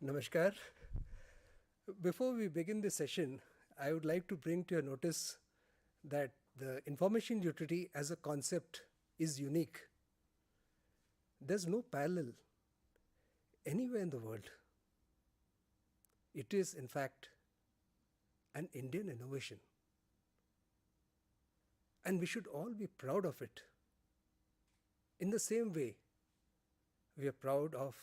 Namaskar. Before we begin this session, I would like to bring to your notice that the information utility as a concept is unique. There's no parallel anywhere in the world. It is, in fact, an Indian innovation. And we should all be proud of it. In the same way, we are proud of,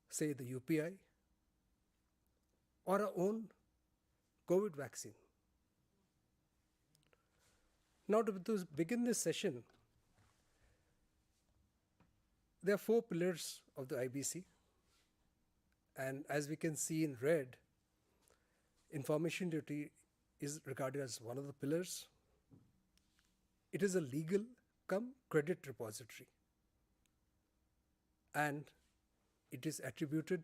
say, the UPI or our own COVID vaccine. Now, to begin this session, there are 4 pillars of the IBC. And as we can see in red, information duty is regarded as one of the pillars. It is a legal cum credit repository. And it is attributed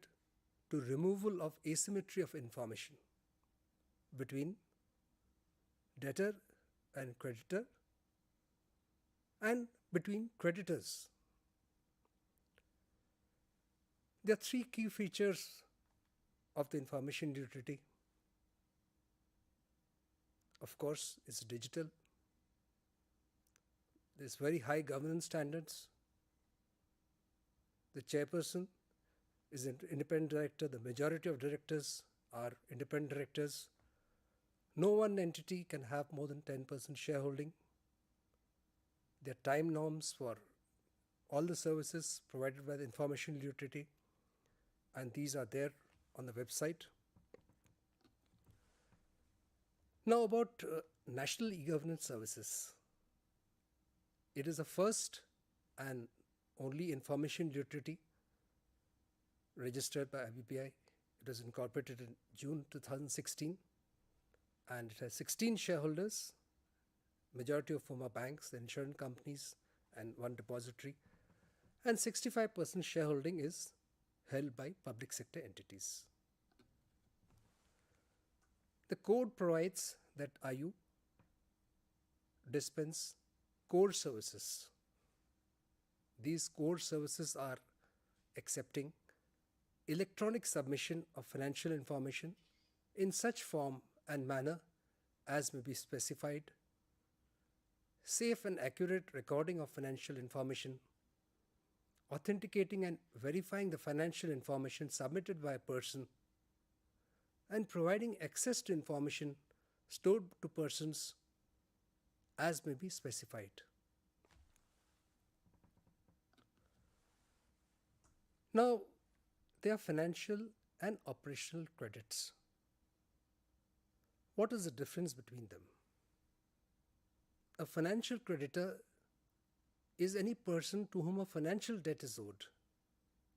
to removal of asymmetry of information between debtor and creditor and between creditors. There are 3 key features of the information utility. Of course, it's digital. There's very high governance standards. The chairperson is an independent director. The majority of directors are independent directors. No one entity can have more than 10% shareholding. There are time norms for all the services provided by the information utility, and these are there on the website. Now about national e-governance services. It is the first and only information utility registered by IBPI. It was incorporated in June 2016, and it has 16 shareholders, majority of whom are banks, the insurance companies, and one depository, and 65% shareholding is held by public sector entities. The code provides that IU dispense core services. These core services are accepting electronic submission of financial information in such form and manner as may be specified, safe and accurate recording of financial information, authenticating and verifying the financial information submitted by a person, and providing access to information stored to persons as may be specified. Now, there are financial and operational credits. What is the difference between them? A financial creditor is any person to whom a financial debt is owed.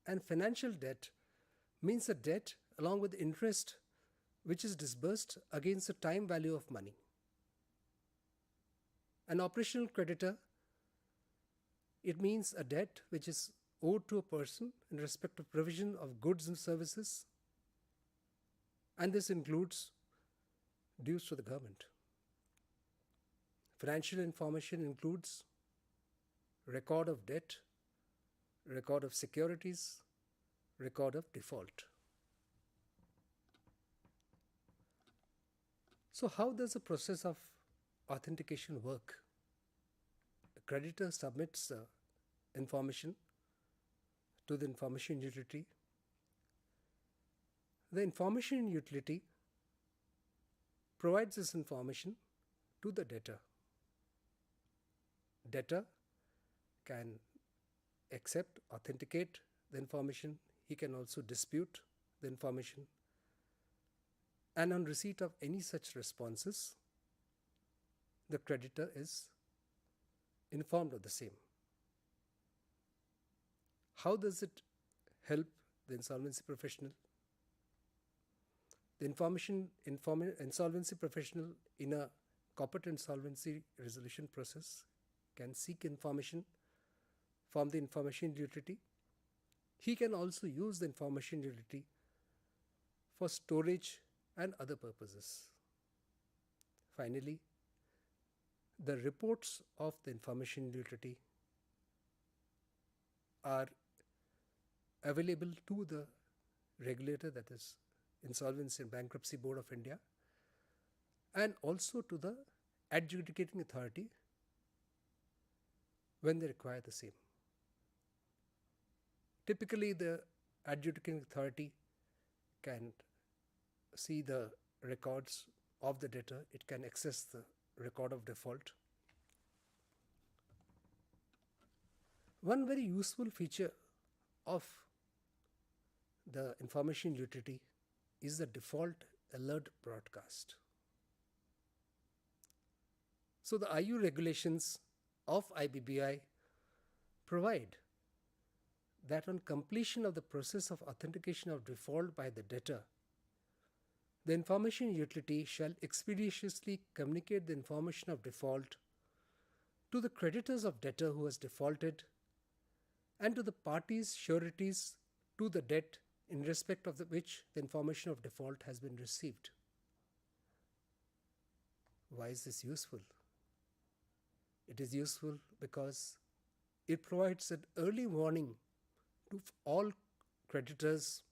And financial debt means a debt along with interest which is disbursed against the time value of money. An operational creditor, it means a debt which is owed to a person in respect of provision of goods and services, and this includes dues to the government. Financial information includes record of debt, record of securities, record of default. So how does the process of authentication work? A creditor submits information to the information utility. The information utility provides this information to the debtor. Debtor can accept, authenticate the information. He can also dispute the information. And on receipt of any such responses, the creditor is informed of the same. How does it help the insolvency professional? The insolvency professional in a corporate insolvency resolution process can seek information from the information utility. He can also use the information utility for storage and other purposes. Finally, the reports of the information utility are available to the regulator, that is Insolvency and Bankruptcy Board of India, and also to the adjudicating authority when they require the same. Typically, the adjudicating authority can see the records of the debtor, it can access the record of default. One very useful feature of the information utility is the default alert broadcast. So the IU regulations of IBBI provide that on completion of the process of authentication of default by the debtor, the information utility shall expeditiously communicate the information of default to the creditors of debtor who has defaulted and to the parties sureties to the debt in respect of which the information of default has been received. Why is this useful? It is useful because it provides an early warning to all creditors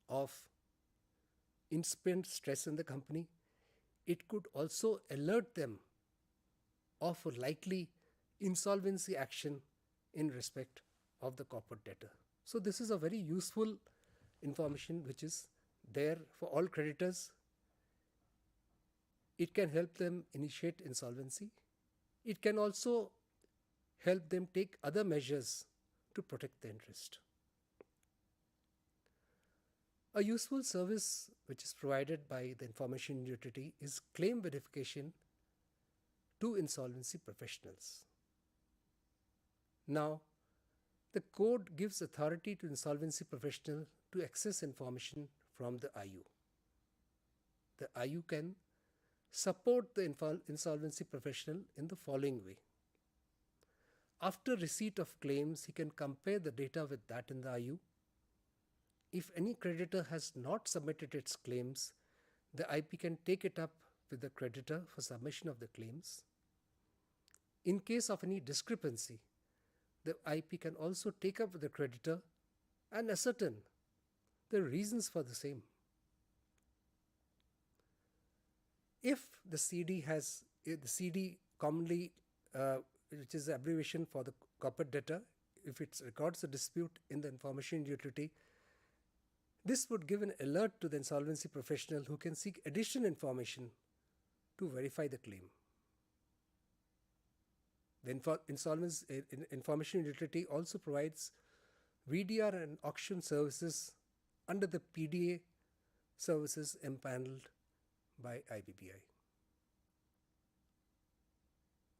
of instant stress in the company. It could also alert them of a likely insolvency action in respect of the corporate debtor. So this is a very useful information which is there for all creditors. It can help them initiate insolvency. It can also help them take other measures to protect the interest. A useful service which is provided by the information utility is claim verification to insolvency professionals. Now, the code gives authority to insolvency professional to access information from the IU. The IU can support the insolvency professional in the following way. After receipt of claims, he can compare the data with that in the IU. If any creditor has not submitted its claims, the IP can take it up with the creditor for submission of the claims. In case of any discrepancy, the IP can also take up with the creditor and ascertain the reasons for the same. If the CD commonly, which is the abbreviation for the corporate debtor, if it records a dispute in the information utility, this would give an alert to the insolvency professional who can seek additional information to verify the claim. The information utility also provides VDR and auction services under the PDA services empaneled by IBBI.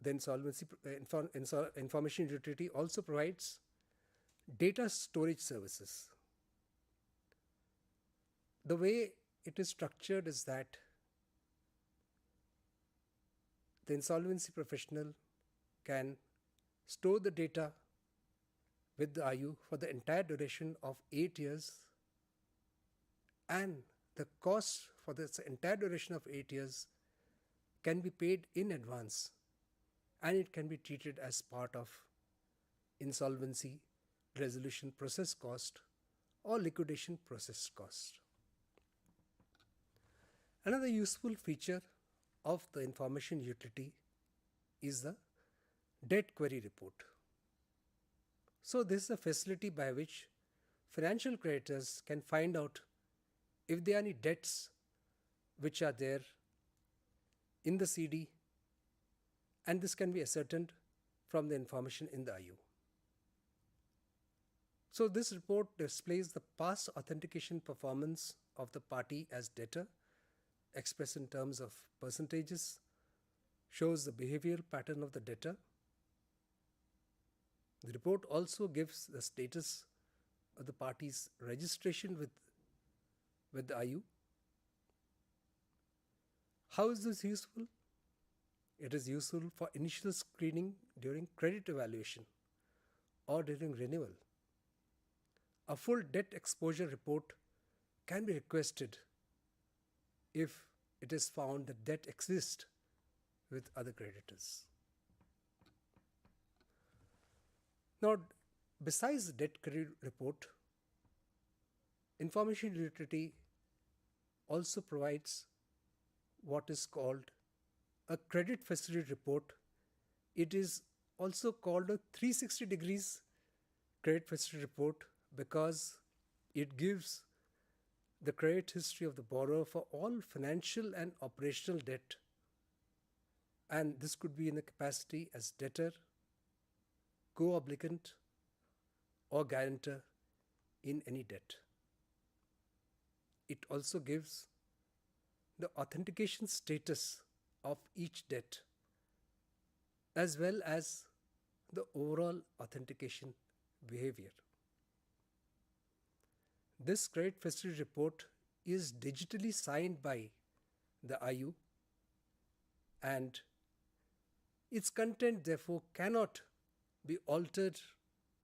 The information utility also provides data storage services. The way it is structured is that the insolvency professional can store the data with the IU for the entire duration of 8 years, and the cost for this entire duration of 8 years can be paid in advance, and it can be treated as part of insolvency resolution process cost or liquidation process cost. Another useful feature of the information utility is the debt query report. So this is a facility by which financial creditors can find out if there are any debts which are there in the CD, and this can be ascertained from the information in the IU. So this report displays the past authentication performance of the party as debtor, expressed in terms of percentages, shows the behavioral pattern of the debtor. The report also gives the status of the party's registration with the IU. How is this useful? It is useful for initial screening during credit evaluation or during renewal. A full debt exposure report can be requested if it is found that debt exists with other creditors. Now, besides the debt query report, Information utility also provides what is called a credit facility report. It is also called a 360 degrees credit facility report because it gives the credit history of the borrower for all financial and operational debt. And this could be in the capacity as debtor, co-obligant, or guarantor in any debt. It also gives the authentication status of each debt as well as the overall authentication behavior. This credit facility report is digitally signed by the IU, and its content therefore cannot be altered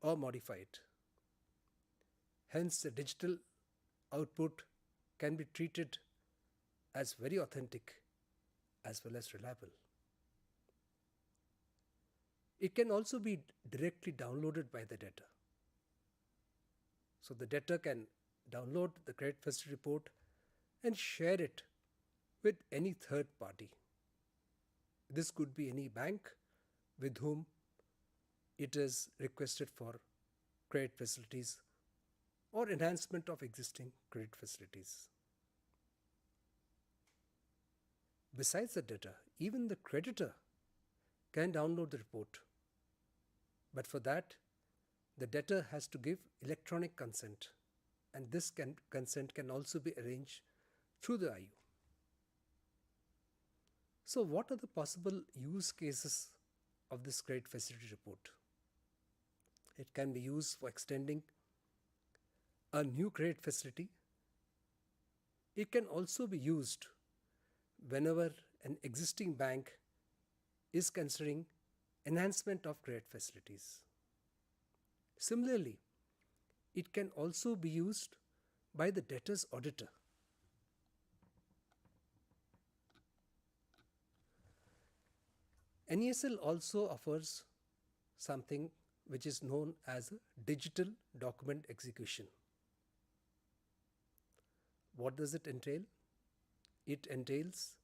or modified. Hence, the digital output can be treated as very authentic as well as reliable. It can also be directly downloaded by the debtor. So the debtor can download the credit facility report and share it with any third party. This could be any bank with whom it is requested for credit facilities or enhancement of existing credit facilities. Besides the debtor, even the creditor can download the report. But for that, the debtor has to give electronic consent, and this consent can also be arranged through the IU. So what are the possible use cases of this credit facility report? It can be used for extending a new credit facility. It can also be used whenever an existing bank is considering enhancement of credit facilities. Similarly, it can also be used by the debtor's auditor. NESL also offers something which is known as a digital document execution. What does it entail? It entails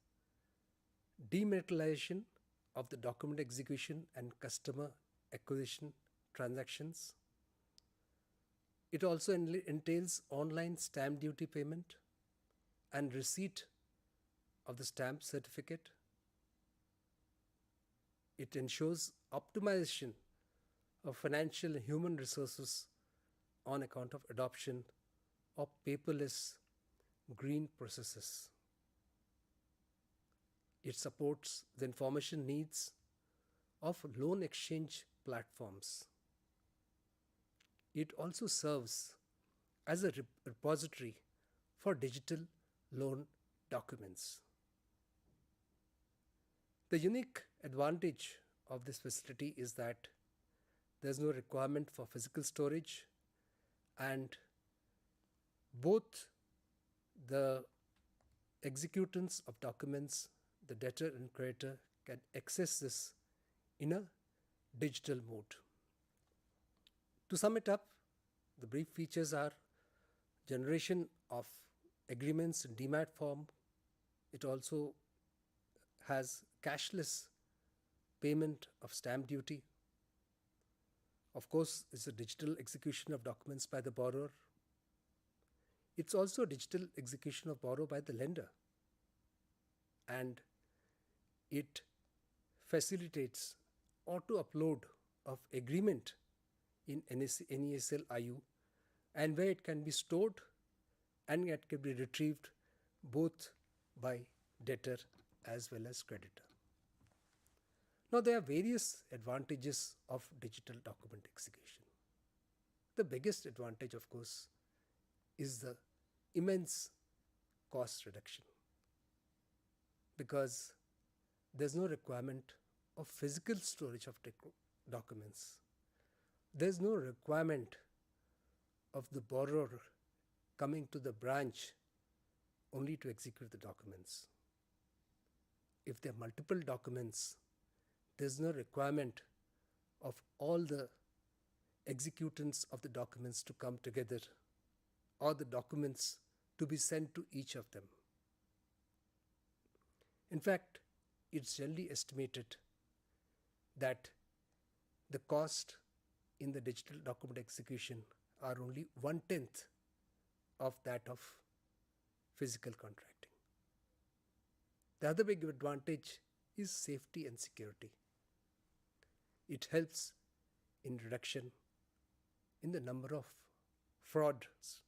dematerialization of the document execution and customer acquisition transactions. It also entails online stamp duty payment and receipt of the stamp certificate. It ensures optimization of financial and human resources on account of adoption of paperless green processes. It supports the information needs of loan exchange platforms. It also serves as a repository for digital loan documents. The unique advantage of this facility is that there is no requirement for physical storage, and both the executants of documents, the debtor and creditor, can access this in a digital mode. To sum it up, the brief features are generation of agreements in DMAT form. It also has cashless payment of stamp duty. Of course, it's a digital execution of documents by the borrower. It's also a digital execution of borrow by the lender. And it facilitates auto upload of agreement in NESL IU, and where it can be stored and it can be retrieved both by debtor as well as creditor. Now, there are various advantages of digital document execution. The biggest advantage, of course, is the immense cost reduction, because there's no requirement of physical storage of documents. There's no requirement of the borrower coming to the branch only to execute the documents. If there are multiple documents, there's no requirement of all the executants of the documents to come together or the documents to be sent to each of them. In fact, it's generally estimated that the cost in the digital document execution are only 1/10 of that of physical contracting. The other big advantage is safety and security. It helps in reduction in the number of frauds.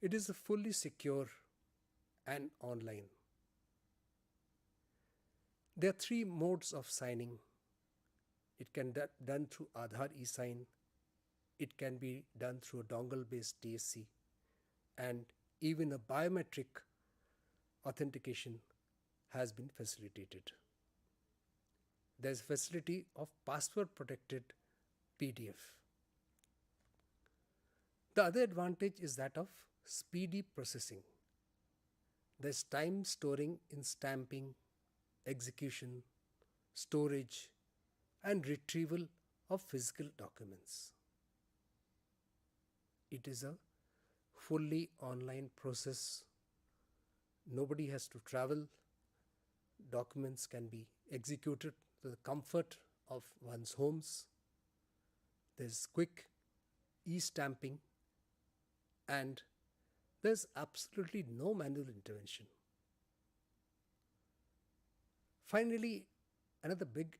It is a fully secure and online. There are three modes of signing. It can be done through Aadhaar e-sign, it can be done through a dongle-based DSC, and even a biometric authentication has been facilitated. There is a facility of password-protected PDF. The other advantage is that of speedy processing. There is time storing in stamping, execution, storage, and retrieval of physical documents. It is a fully online process. Nobody has to travel. Documents can be executed to the comfort of one's homes. There's quick e-stamping, and there's absolutely no manual intervention. Finally, another big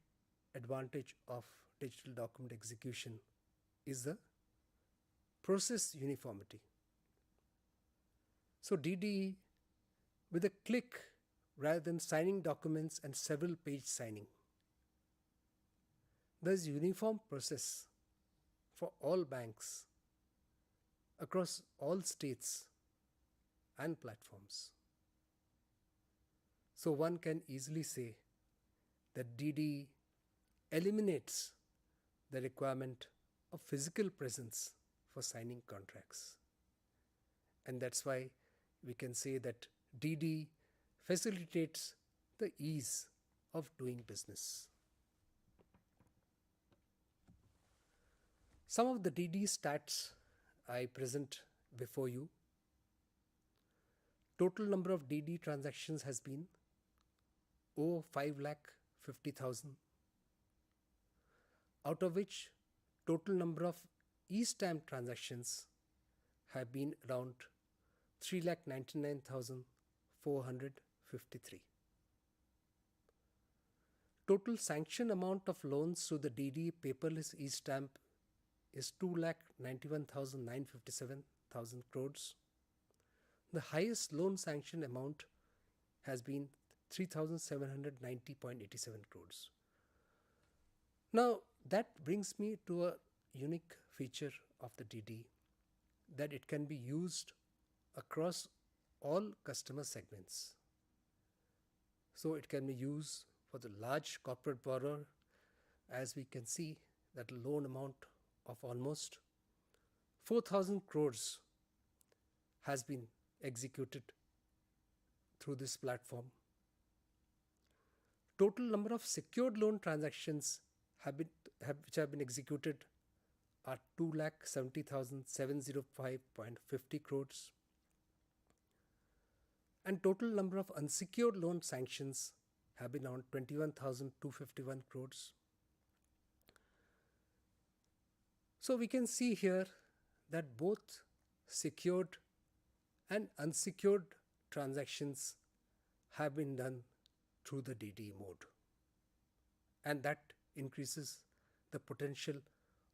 advantage of digital document execution is the process uniformity. So DDE, with a click rather than signing documents and several page signing, there's uniform process for all banks across all states and platforms. So one can easily say that DDE eliminates the requirement of physical presence for signing contracts. And that's why we can say that DDE facilitates the ease of doing business. Some of the DDE stats I present before you. Total number of DDE transactions has been over 5,50,000, out of which total number of e-stamp transactions have been around 3,99,453. Total sanction amount of loans through the DDE paperless e-stamp is 2,91,957,000 crores. The highest loan sanction amount has been 3,790.87 crores. Now that brings me to a unique feature of the DDE, that it can be used across all customer segments. So it can be used for the large corporate borrower, as we can see that a loan amount of almost 4,000 crores has been executed through this platform. Total number of secured loan transactions which have been executed are 2,70,705.50 crores. And total number of unsecured loan sanctions have been around 21,251 crores. So we can see here that both secured and unsecured transactions have been done through the DDE mode, and that increases the potential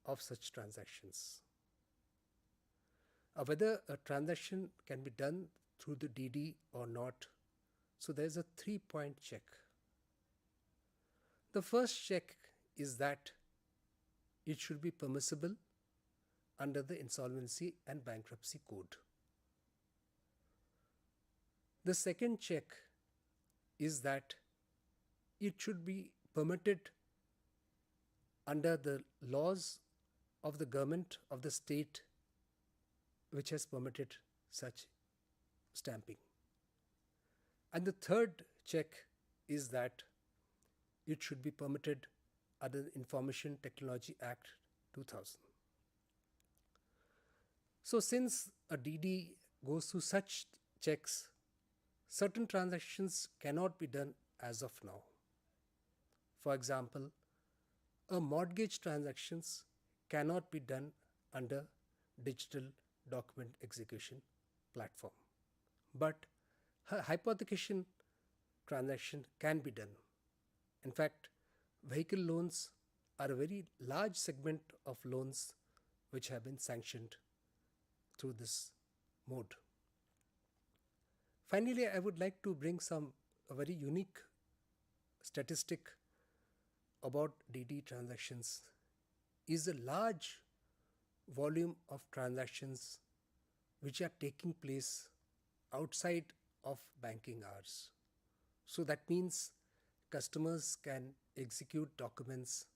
of such transactions. Whether a transaction can be done through the DDE or not, so there is a 3-point check. The first check is that it should be permissible under the Insolvency and Bankruptcy Code. The second check is that it should be permitted under the laws of the government of the state which has permitted such stamping. And the third check is that it should be permitted under the Information Technology Act 2000. So since a DD goes through such checks, certain transactions cannot be done as of now. For example, a mortgage transactions cannot be done under digital document execution platform, but a hypothecation transaction can be done. In fact, vehicle loans are a very large segment of loans which have been sanctioned through this mode. Finally, I would like to bring a very unique statistic about DD transactions is a large volume of transactions which are taking place outside of banking hours. So that means customers can execute documents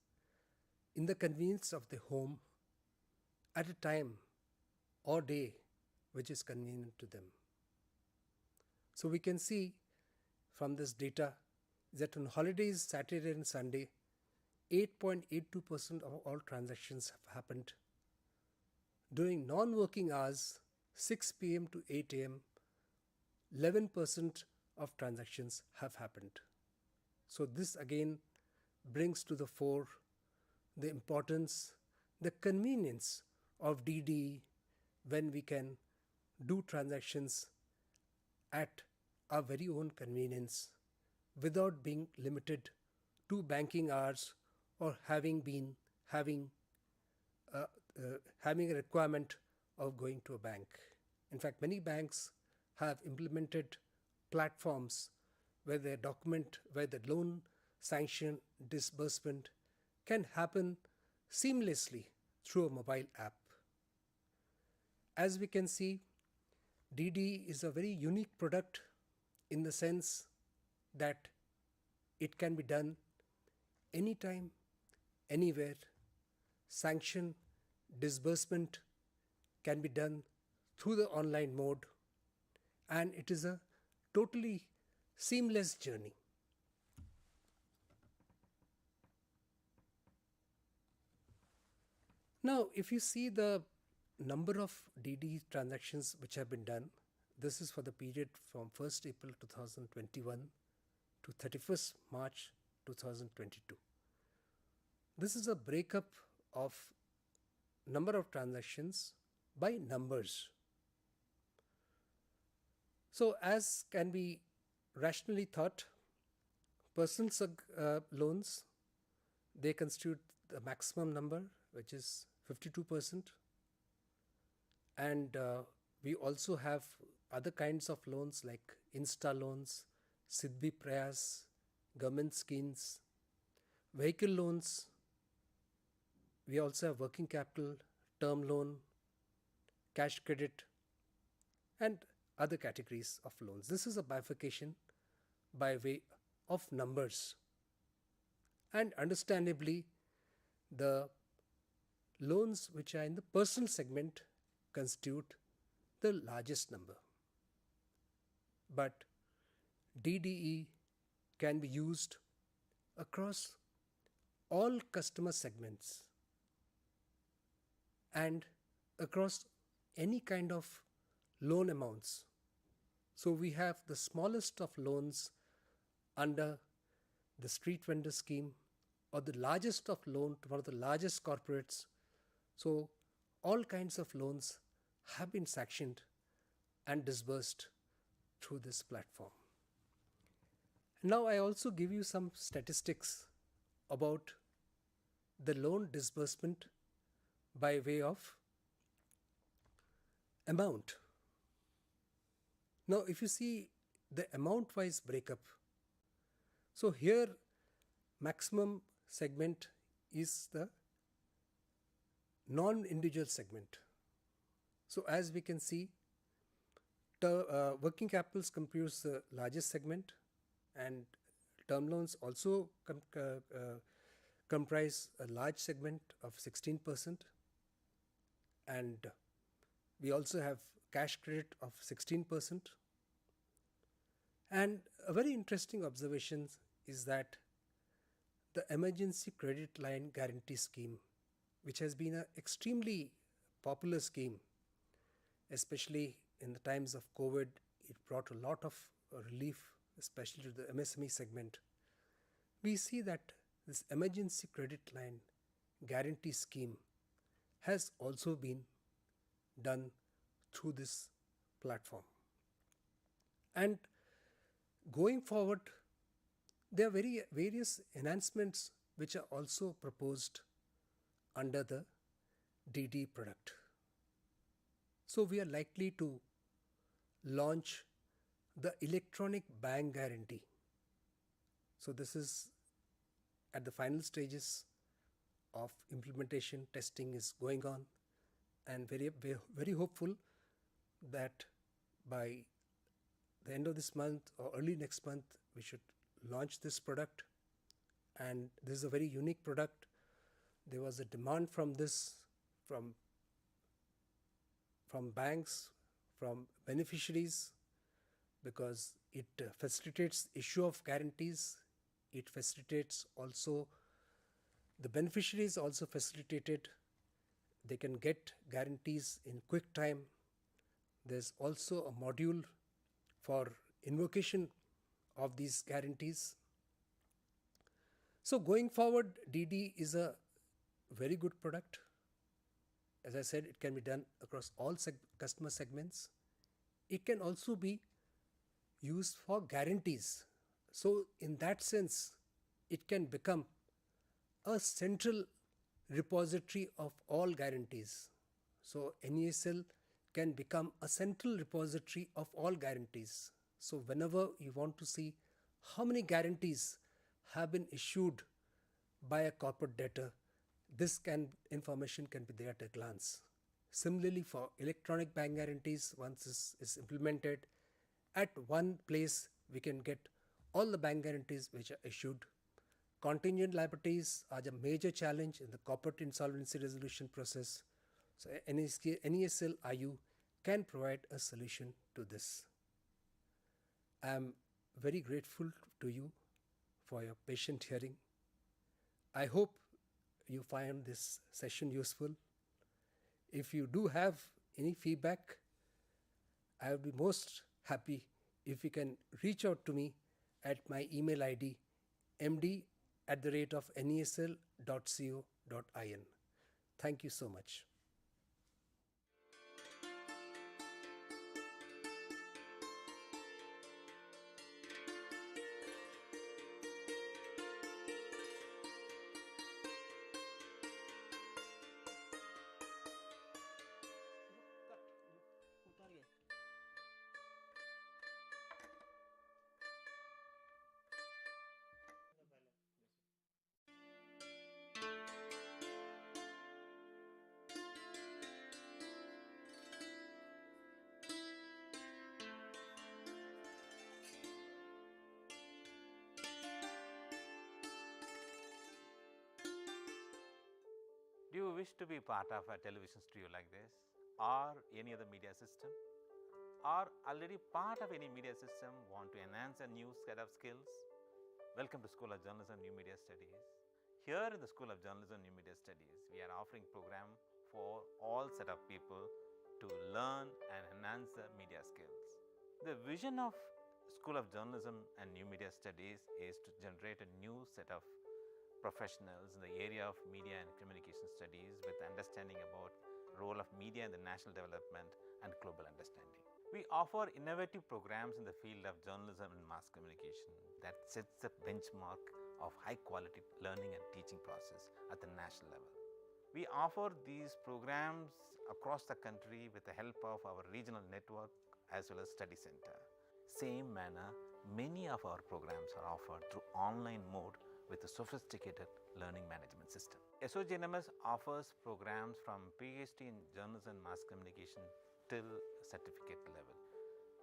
in the convenience of their home at a time or day which is convenient to them. So we can see from this data that on holidays, Saturday and Sunday, 8.82% of all transactions have happened. During non-working hours, 6 p.m. to 8 a.m., 11% of transactions have happened. So this again brings to the fore the importance, the convenience of DD when we can do transactions at our very own convenience without being limited to banking hours or having a requirement of going to a bank. In fact, many banks have implemented platforms where the loan sanction disbursement can happen seamlessly through a mobile app. As we can see, DD is a very unique product in the sense that it can be done anytime, anywhere. Sanction disbursement can be done through the online mode, and it is a totally seamless journey. Now, if you see the number of DD transactions which have been done, this is for the period from 1st April 2021 to 31st March 2022. This is a breakup of number of transactions by numbers. So as can be rationally thought, personal loans, they constitute the maximum number, which is 52%. And we also have other kinds of loans like Insta loans, Siddhi Prayas, government schemes, vehicle loans. We also have working capital, term loan, cash credit, and other categories of loans. This is a bifurcation by way of numbers. And understandably, the loans which are in the personal segment constitute the largest number. But DDE can be used across all customer segments and across any kind of loan amounts. So we have the smallest of loans under the street vendor scheme, or the largest of loan to one of the largest corporates. So all kinds of loans have been sanctioned and disbursed through this platform. Now I also give you some statistics about the loan disbursement by way of amount. Now if you see the amount wise breakup, so here maximum segment is the non-individual segment. So as we can see, working capitals comprise the largest segment, and term loans also comprise a large segment of 16%, and we also have cash credit of 16%. And a very interesting observation is that the emergency credit line guarantee scheme, which has been an extremely popular scheme, especially in the times of COVID. It brought a lot of relief, especially to the MSME segment. We see that this emergency credit line guarantee scheme has also been done through this platform. And going forward, there are various enhancements which are also proposed under the DD product. So we are likely to launch the electronic bank guarantee. So this is at the final stages of implementation. Testing is going on, and very hopeful that by the end of this month or early next month we should launch this product. And this is a very unique product. There was a demand from this from banks, from beneficiaries, because it facilitates issue of guarantees. It facilitates also, the beneficiaries also facilitated, they can get guarantees in quick time. There's also a module for invocation of these guarantees. So going forward, DD is a very good product. As I said, it can be done across all customer segments. It can also be used for guarantees. So in that sense, it can become a central repository of all guarantees. So NESL can become a central repository of all guarantees. So whenever you want to see how many guarantees have been issued by a corporate debtor, this information can be there at a glance. Similarly, for electronic bank guarantees, once this is implemented, at one place we can get all the bank guarantees which are issued. Contingent liabilities are a major challenge in the corporate insolvency resolution process. So NESL IU can provide a solution to this. I am very grateful to you for your patient hearing. I hope you find this session useful. If you do have any feedback, I would be most happy if you can reach out to me at my email ID md@nesl.co.in. Thank you so much. Do you wish to be part of a television studio like this, or any other media system, or already part of any media system, want to enhance a new set of skills? Welcome to School of Journalism New Media Studies. Here in the School of Journalism New Media Studies, we are offering program for all set of people to learn and enhance their media skills. The vision of School of Journalism and New Media Studies is to generate a new set of professionals in the area of media and communication studies with understanding about role of media in the national development and global understanding. We offer innovative programs in the field of journalism and mass communication that sets the benchmark of high quality learning and teaching process at the national level. We offer these programs across the country with the help of our regional network as well as study center. Same manner, many of our programs are offered through online mode with a sophisticated learning management system. SOGNMS offers programs from PhD in journalism and mass communication till certificate level.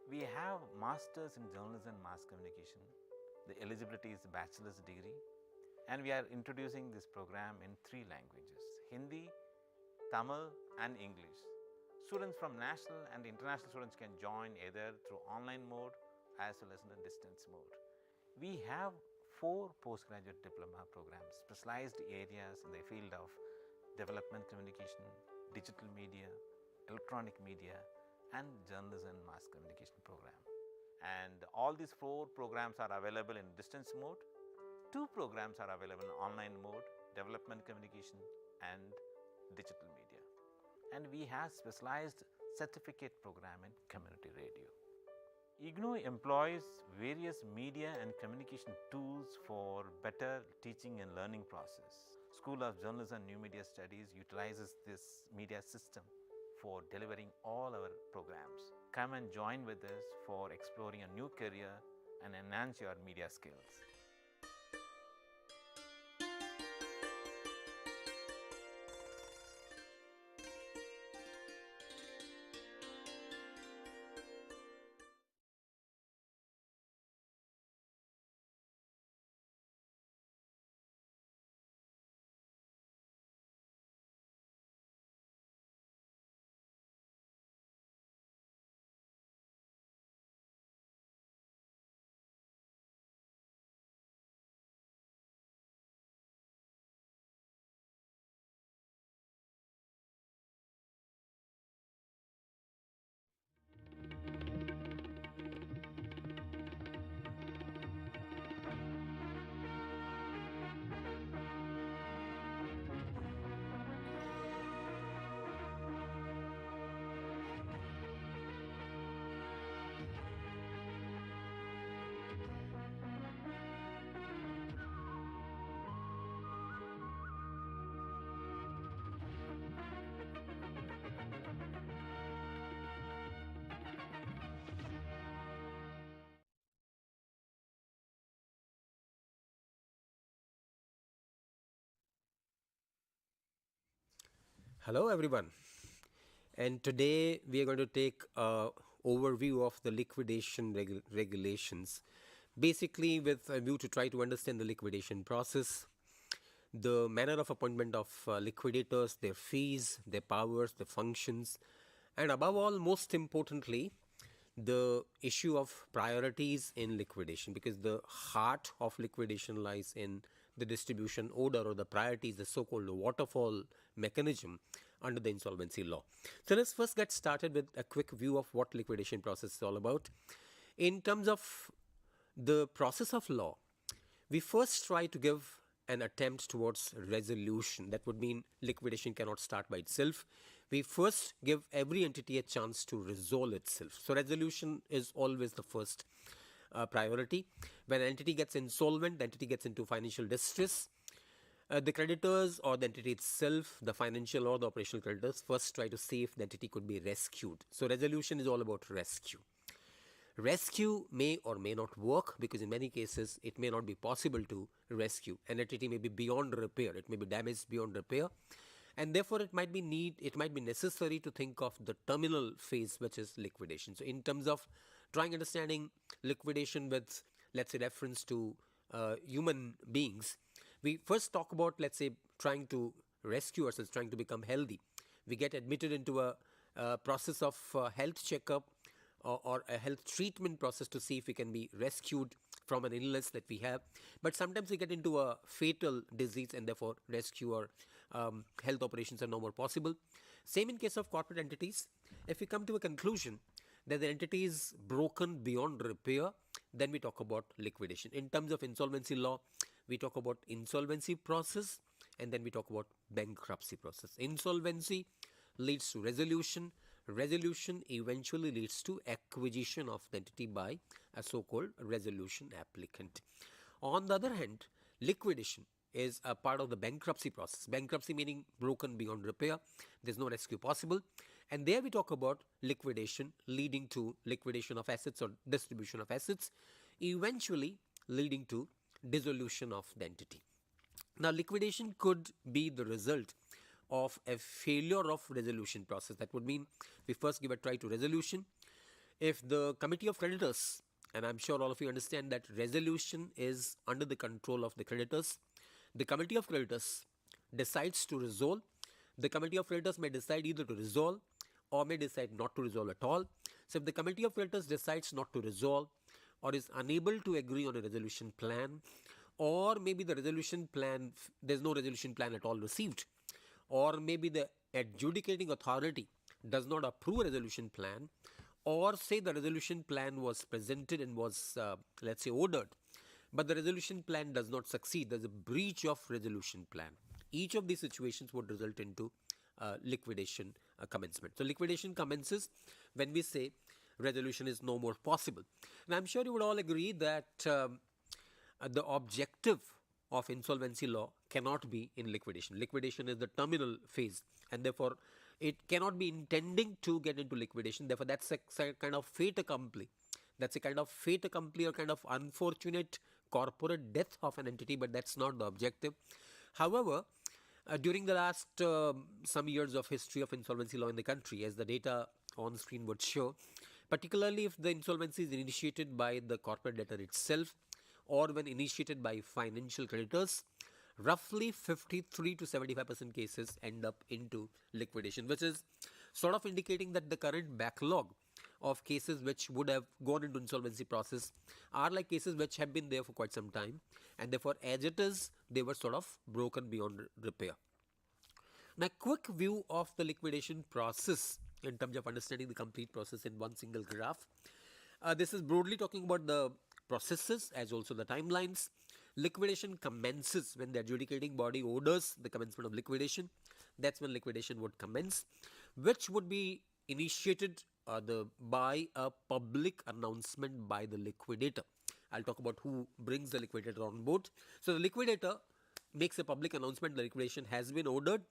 We have masters in journalism and mass communication. The eligibility is a bachelor's degree, and we are introducing this program in 3 languages: Hindi, Tamil and English. Students from national and international students can join either through online mode as well as in a distance mode. We have 4 postgraduate diploma programs, specialized areas in the field of development communication, digital media, electronic media and Journalism and Mass Communication program. And all these 4 programs are available in distance mode. 2 programs are available in online mode, development communication and digital media. And we have specialized certificate program in community radio. IGNOU employs various media and communication tools for better teaching and learning process. School of Journalism and New Media Studies utilizes this media system for delivering all our programs. Come and join with us for exploring a new career and enhance your media skills. Hello everyone, and today we are going to take a overview of the liquidation regulations, basically with a view to try to understand the liquidation process, the manner of appointment of liquidators, their fees, their powers, their functions, and above all, most importantly, the issue of priorities in liquidation, because the heart of liquidation lies in the distribution order or the priorities, the so-called waterfall mechanism under the insolvency law. So let's first get started with a quick view of what liquidation process is all about. In terms of the process of law, we first try to give an attempt towards resolution. That would mean liquidation cannot start by itself. We first give every entity a chance to resolve itself. So resolution is always the first priority. When an entity gets insolvent, the entity gets into financial distress. The creditors or the entity itself, the financial or the operational creditors, first try to see if the entity could be rescued. So resolution is all about rescue. Rescue may or may not work, because in many cases it may not be possible to rescue. An entity may be beyond repair, it may be damaged beyond repair, and therefore it might be necessary to think of the terminal phase, which is liquidation. So in terms of trying understanding liquidation with, let's say, reference to human beings, we first talk about, let's say, trying to rescue ourselves, trying to become healthy. We get admitted into a process of health checkup or a health treatment process to see if we can be rescued from an illness that we have. But sometimes we get into a fatal disease, and therefore rescue or health operations are no more possible. Same in case of corporate entities. If we come to a conclusion that the entity is broken beyond repair, then we talk about liquidation. In terms of insolvency law, we talk about insolvency process, and then we talk about bankruptcy process. Insolvency leads to resolution. Resolution eventually leads to acquisition of the entity by a so-called resolution applicant. On the other hand, liquidation is a part of the bankruptcy process. Bankruptcy meaning broken beyond repair. There's no rescue possible. And there we talk about liquidation leading to liquidation of assets or distribution of assets, eventually leading to dissolution of the entity. Now, liquidation could be the result of a failure of resolution process. That would mean we first give a try to resolution. If the committee of creditors, and I'm sure all of you understand that resolution is under the control of the creditors, the committee of creditors decides to resolve. The committee of creditors may decide either to resolve or may decide not to resolve at all. So if the committee of creditors decides not to resolve or is unable to agree on a resolution plan, or maybe the resolution plan, there's no resolution plan at all received, or maybe the adjudicating authority does not approve a resolution plan, or say the resolution plan was presented and was, let's say, ordered, but the resolution plan does not succeed, there's a breach of resolution plan. Each of these situations would result into liquidation commencement. So liquidation commences when we say resolution is no more possible. And I'm sure you would all agree that the objective of insolvency law cannot be in liquidation. Liquidation is the terminal phase, and therefore it cannot be intending to get into liquidation. Therefore, that's a kind of fait accompli. That's a kind of fait accompli or kind of unfortunate corporate death of an entity, but that's not the objective. However, during the last some years of history of insolvency law in the country, as the data on screen would show, particularly if the insolvency is initiated by the corporate debtor itself or when initiated by financial creditors, roughly 53 to 75% cases end up into liquidation, which is sort of indicating that the current backlog of cases which would have gone into insolvency process are like cases which have been there for quite some time, and therefore as it is, they were sort of broken beyond repair. Now, quick view of the liquidation process in terms of understanding the complete process in one single graph. This is broadly talking about the processes as also the timelines. Liquidation commences when the adjudicating body orders the commencement of liquidation. That's when liquidation would commence, which would be initiated by a public announcement by the liquidator. I'll talk about who brings the liquidator on board. So the liquidator makes a public announcement the liquidation has been ordered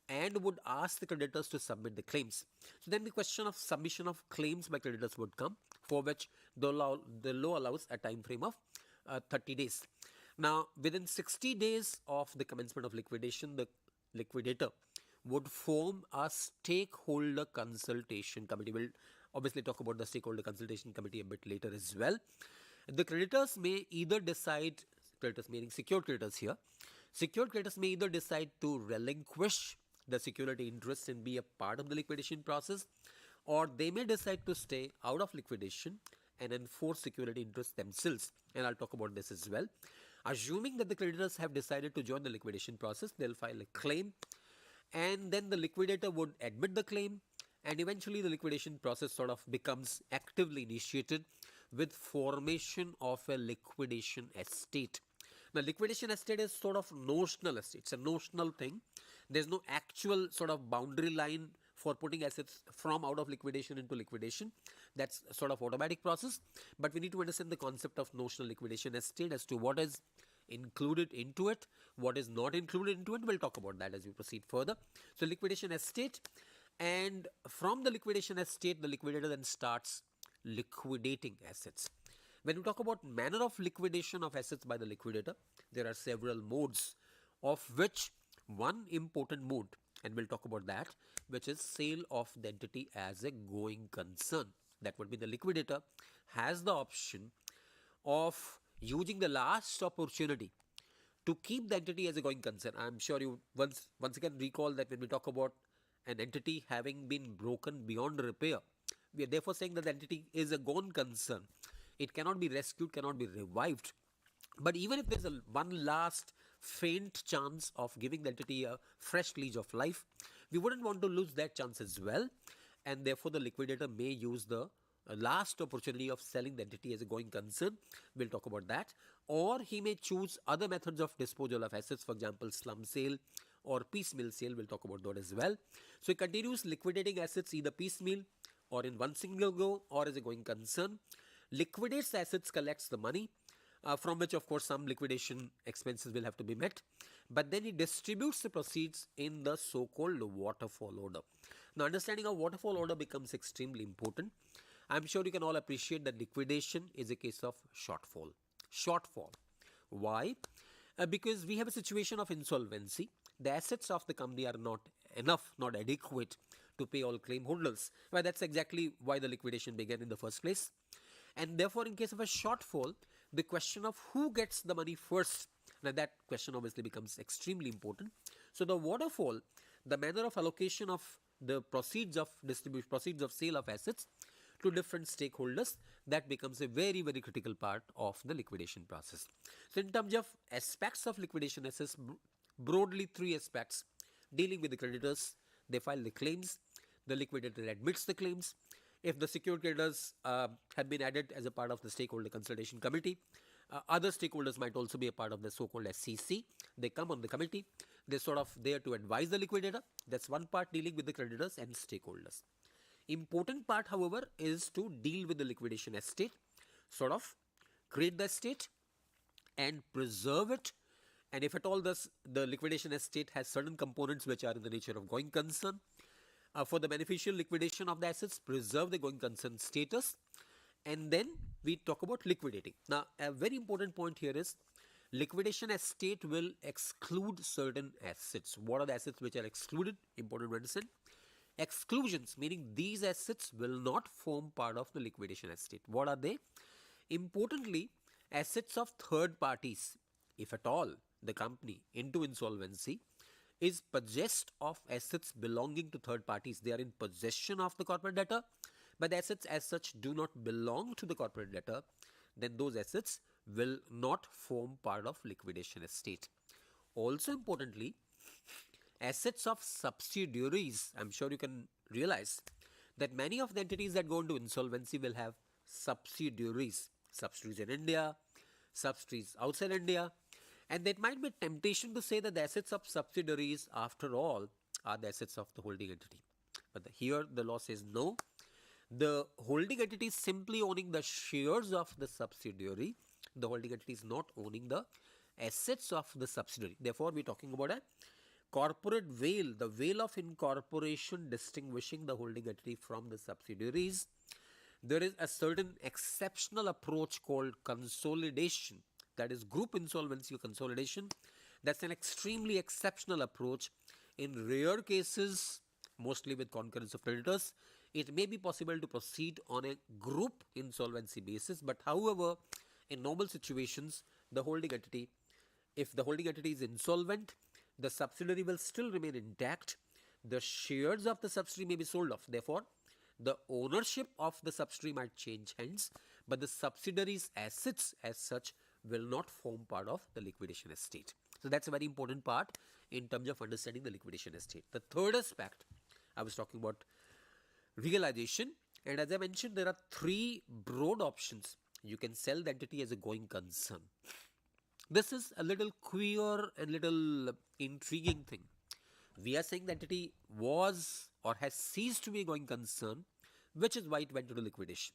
and would ask the creditors to submit the claims. So then the question of submission of claims by creditors would come, for which the law allows a time frame of 30 days. Now, within 60 days of the commencement of liquidation, the liquidator would form a stakeholder consultation committee. We'll obviously talk about the stakeholder consultation committee a bit later as well. The creditors may either decide, creditors meaning secured creditors here, secured creditors may either decide to relinquish the security interest and be a part of the liquidation process, or they may decide to stay out of liquidation and enforce security interests themselves. And I'll talk about this as well. Assuming that the creditors have decided to join the liquidation process, they'll file a claim, and then the liquidator would admit the claim, and eventually the liquidation process sort of becomes actively initiated with formation of a liquidation estate. Now, liquidation estate is sort of notional estate. It's a notional thing. There's no actual sort of boundary line for putting assets from out of liquidation into liquidation. That's a sort of automatic process. But we need to understand the concept of notional liquidation estate as to what is included into it, what is not included into it. We'll talk about that as we proceed further. So liquidation estate, and from the liquidation estate, the liquidator then starts liquidating assets. When we talk about manner of liquidation of assets by the liquidator, there are several modes, of which one important mode, and we'll talk about that, which is sale of the entity as a going concern. That would be the liquidator has the option of using the last opportunity to keep the entity as a going concern. I'm sure you once again recall that when we talk about an entity having been broken beyond repair, we are therefore saying that the entity is a gone concern. It cannot be rescued, cannot be revived. But even if there's one last faint chance of giving the entity a fresh lease of life, we wouldn't want to lose that chance as well. And therefore, the liquidator may use the last opportunity of selling the entity as a going concern. We'll talk about that. Or he may choose other methods of disposal of assets, for example, slum sale or piecemeal sale. We'll talk about that as well. So he continues liquidating assets either piecemeal or in one single go or as a going concern. Liquidates assets, collects the money, from which of course some liquidation expenses will have to be met, but then he distributes the proceeds in the so-called waterfall order. Now, understanding of waterfall order becomes extremely important. I'm sure you can all appreciate that liquidation is a case of shortfall. Why? Because we have a situation of insolvency. The assets of the company are not enough, not adequate to pay all claim holders. Well, that's exactly why the liquidation began in the first place. And therefore, in case of a shortfall, the question of who gets the money first, now that question obviously becomes extremely important. So the waterfall, the manner of allocation of the proceeds of distribution, proceeds of sale of assets to different stakeholders, that becomes a very, very critical part of the liquidation process. So in terms of aspects of liquidation assets, broadly three aspects: dealing with the creditors, they file the claims, the liquidator admits the claims. If the secured creditors have been added as a part of the stakeholder consultation committee, other stakeholders might also be a part of the so-called SCC. They come on the committee. They're sort of there to advise the liquidator. That's one part, dealing with the creditors and stakeholders. Important part, however, is to deal with the liquidation estate, sort of create the estate and preserve it. And if at all the liquidation estate has certain components which are in the nature of going concern, for the beneficial liquidation of the assets, preserve the going concern status, and then we talk about liquidating. Now, a very important point here is liquidation estate will exclude certain assets. What are the assets which are excluded? Important to understand. Exclusions, meaning these assets will not form part of the liquidation estate. What are they? Importantly, assets of third parties. If at all the company into insolvency is possessed of assets belonging to third parties, they are in possession of the corporate debtor, but the assets as such do not belong to the corporate debtor, then those assets will not form part of liquidation estate. Also importantly, assets of subsidiaries. I'm sure you can realize that many of the entities that go into insolvency will have subsidiaries in India, subsidiaries outside India, and there might be temptation to say that the assets of subsidiaries, after all, are the assets of the holding entity. But here the law says no. The holding entity is simply owning the shares of the subsidiary. The holding entity is not owning the assets of the subsidiary. Therefore, we are talking about a corporate veil, the veil of incorporation distinguishing the holding entity from the subsidiaries. There is a certain exceptional approach called consolidation, that is group insolvency or consolidation. That's an extremely exceptional approach. In rare cases, mostly with concurrence of creditors, it may be possible to proceed on a group insolvency basis, but however, in normal situations, the holding entity, if the holding entity is insolvent, the subsidiary will still remain intact. The shares of the subsidiary may be sold off. Therefore, the ownership of the subsidiary might change hands, but the subsidiary's assets as such will not form part of the liquidation estate. So that's a very important part in terms of understanding the liquidation estate. The third aspect, I was talking about realization, and as I mentioned, there are three broad options. You can sell the entity as a going concern. This is a little queer and little intriguing thing. We are saying the entity was or has ceased to be a going concern, which is why it went into liquidation.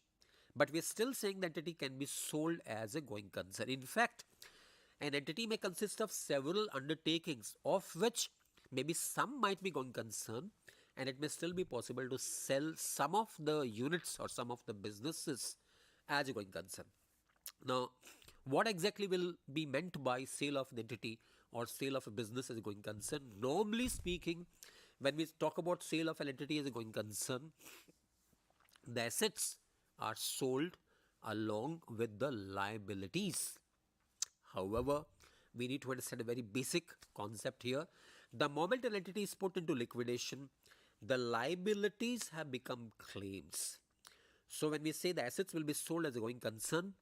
But we are still saying the entity can be sold as a going concern. In fact, an entity may consist of several undertakings, of which maybe some might be going concern, and it may still be possible to sell some of the units or some of the businesses as a going concern. Now, what exactly will be meant by sale of the entity or sale of a business as a going concern? Normally speaking, when we talk about sale of an entity as a going concern, the assets are sold along with the liabilities. However, we need to understand a very basic concept here. The moment an entity is put into liquidation, the liabilities have become claims. So when we say the assets will be sold as a going concern,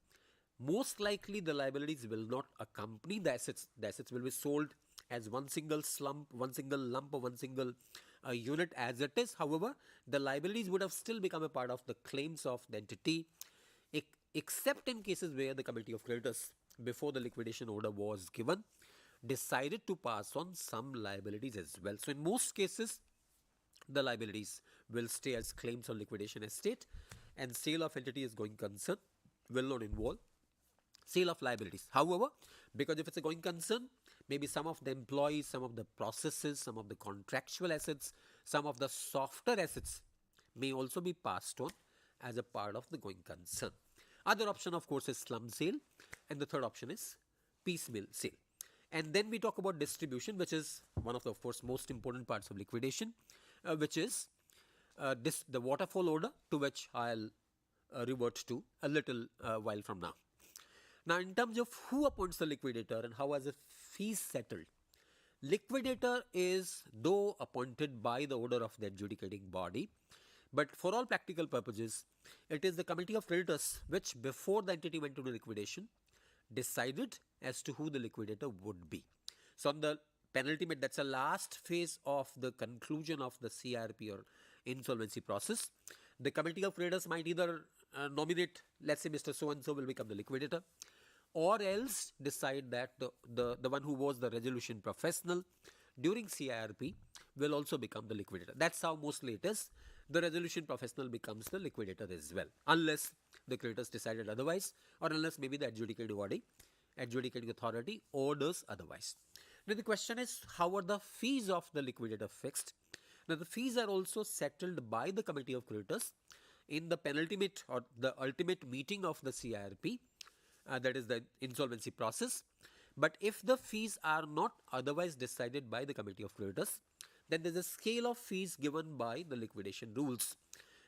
most likely the liabilities will not accompany the assets. The assets will be sold as one single lump or one single unit as it is. However, the liabilities would have still become a part of the claims of the entity, except in cases where the committee of creditors, before the liquidation order was given, decided to pass on some liabilities as well. So in most cases, the liabilities will stay as claims on liquidation estate, and sale of entity as going concern will not involve sale of liabilities. However, because if it's a going concern, maybe some of the employees, some of the processes, some of the contractual assets, some of the softer assets may also be passed on as a part of the going concern. Other option, of course, is slum sale, and the third option is piecemeal sale. And then we talk about distribution, which is one of the, of course, most important parts of liquidation, which is the waterfall order, to which I'll revert to a little while from now. Now, in terms of who appoints the liquidator and how are the fees settled, liquidator is though appointed by the order of the adjudicating body, but for all practical purposes, it is the committee of creditors which, before the entity went into liquidation, decided as to who the liquidator would be. So on the penultimate, that's the last phase of the conclusion of the CRP or insolvency process. The committee of creditors might either nominate, let's say Mr. So-and-so will become the liquidator, or else decide that the one who was the resolution professional during CIRP will also become the liquidator. That's how mostly it is. The resolution professional becomes the liquidator as well, unless the creditors decided otherwise, or unless maybe the adjudicating authority orders otherwise. Now the question is, how are the fees of the liquidator fixed? Now the fees are also settled by the committee of creditors in the penultimate or the ultimate meeting of the CIRP, that is the insolvency process. But if the fees are not otherwise decided by the committee of creditors, then there is a scale of fees given by the liquidation rules.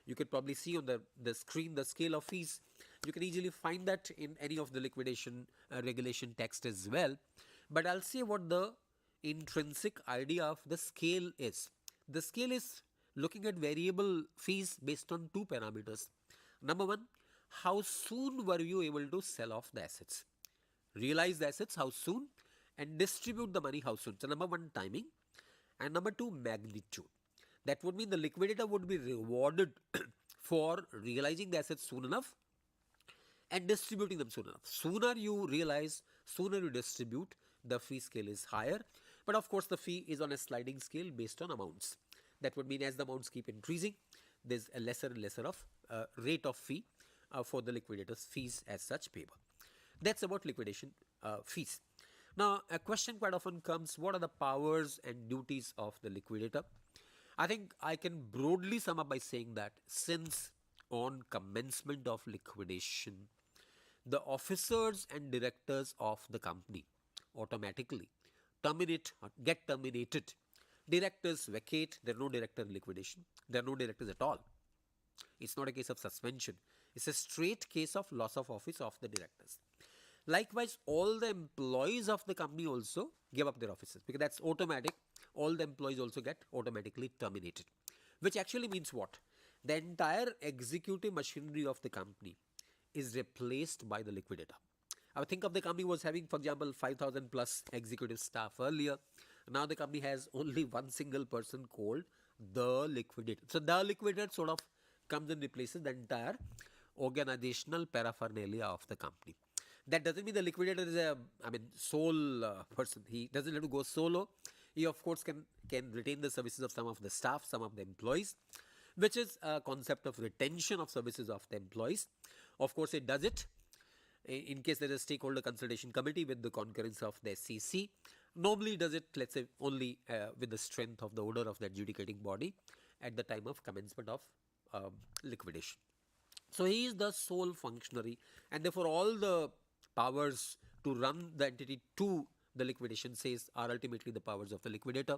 You could probably see on the screen the scale of fees. You can easily find that in any of the liquidation regulation text as well. But I'll say what the intrinsic idea of the scale is. The scale is looking at variable fees based on two parameters. Number one, how soon were you able to sell off the assets? Realize the assets how soon, and distribute the money how soon. So number one, timing, and number two, magnitude. That would mean the liquidator would be rewarded for realizing the assets soon enough and distributing them soon enough. Sooner you realize, sooner you distribute, the fee scale is higher. But of course the fee is on a sliding scale based on amounts. That would mean as the amounts keep increasing, there's a lesser and lesser of rate of fee for the liquidator's fees as such payable. That's about liquidation fees. Now a question quite often comes, what are the powers and duties of the liquidator? I think I can broadly sum up by saying that since on commencement of liquidation, the officers and directors of the company automatically get terminated. Directors vacate, there are no director in liquidation, there are no directors at all. It's not a case of suspension, it's a straight case of loss of office of the directors. Likewise, all the employees of the company also give up their offices, because that's automatic. All the employees also get automatically terminated, which actually means what? The entire executive machinery of the company is replaced by the liquidator. I think of the company was having, for example, 5,000 plus executive staff earlier. Now the company has only one single person called the liquidator. So the liquidator sort of comes and replaces the entire organizational paraphernalia of the company. That doesn't mean the liquidator is a sole person. He doesn't have to go solo. He of course can retain the services of some of the staff, some of the employees, which is a concept of retention of services of the employees. Of course, it does it in case there is a stakeholder consultation committee with the concurrence of the SEC. Normally does it, let's say, only with the strength of the order of the adjudicating body at the time of commencement of liquidation. So he is the sole functionary, and therefore all the powers to run the entity to the liquidation says are ultimately the powers of the liquidator.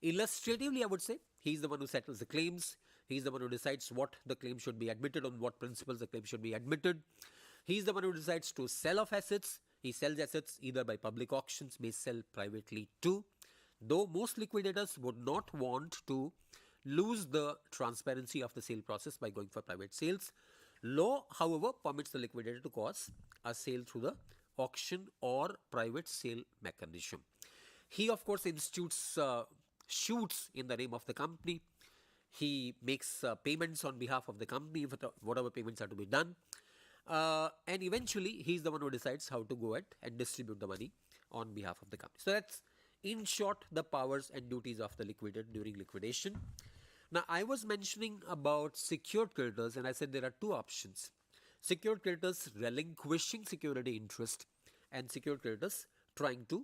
Illustratively, I would say he is the one who settles the claims. He is the one who decides what the claim should be admitted, on what principles the claim should be admitted. He is the one who decides to sell off assets. He sells assets either by public auctions, may sell privately too. Though most liquidators would not want to lose the transparency of the sale process by going for private sales. Law, however, permits the liquidator to cause a sale through the auction or private sale mechanism. He, of course, institutes shoots in the name of the company. He makes payments on behalf of the company, whatever payments are to be done. And eventually, he is the one who decides how to go ahead and distribute the money on behalf of the company. So that's, in short, the powers and duties of the liquidator during liquidation. Now, I was mentioning about secured creditors, and I said there are two options. Secured creditors relinquishing security interest, and secured creditors trying to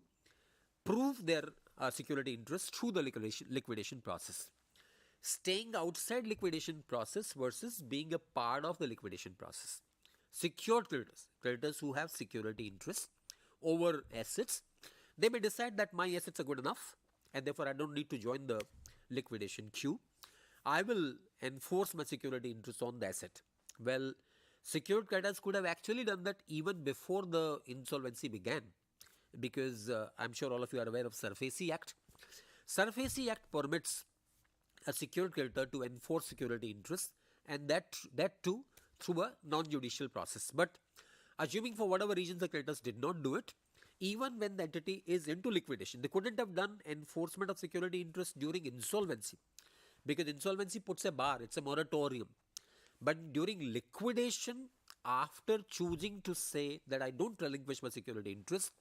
prove their security interest through the liquidation process. Staying outside liquidation process versus being a part of the liquidation process. Secured creditors who have security interest over assets, they may decide that my assets are good enough and therefore I don't need to join the liquidation queue. I will enforce my security interest on the asset. Well, secured creditors could have actually done that even before the insolvency began, because I'm sure all of you are aware of SARFAESI Act. SARFAESI Act permits a secured creditor to enforce security interest, and that too through a non-judicial process. But assuming for whatever reasons the creditors did not do it, even when the entity is into liquidation, they couldn't have done enforcement of security interest during insolvency, because insolvency puts a bar, it's a moratorium. But during liquidation, after choosing to say that I don't relinquish my security interest,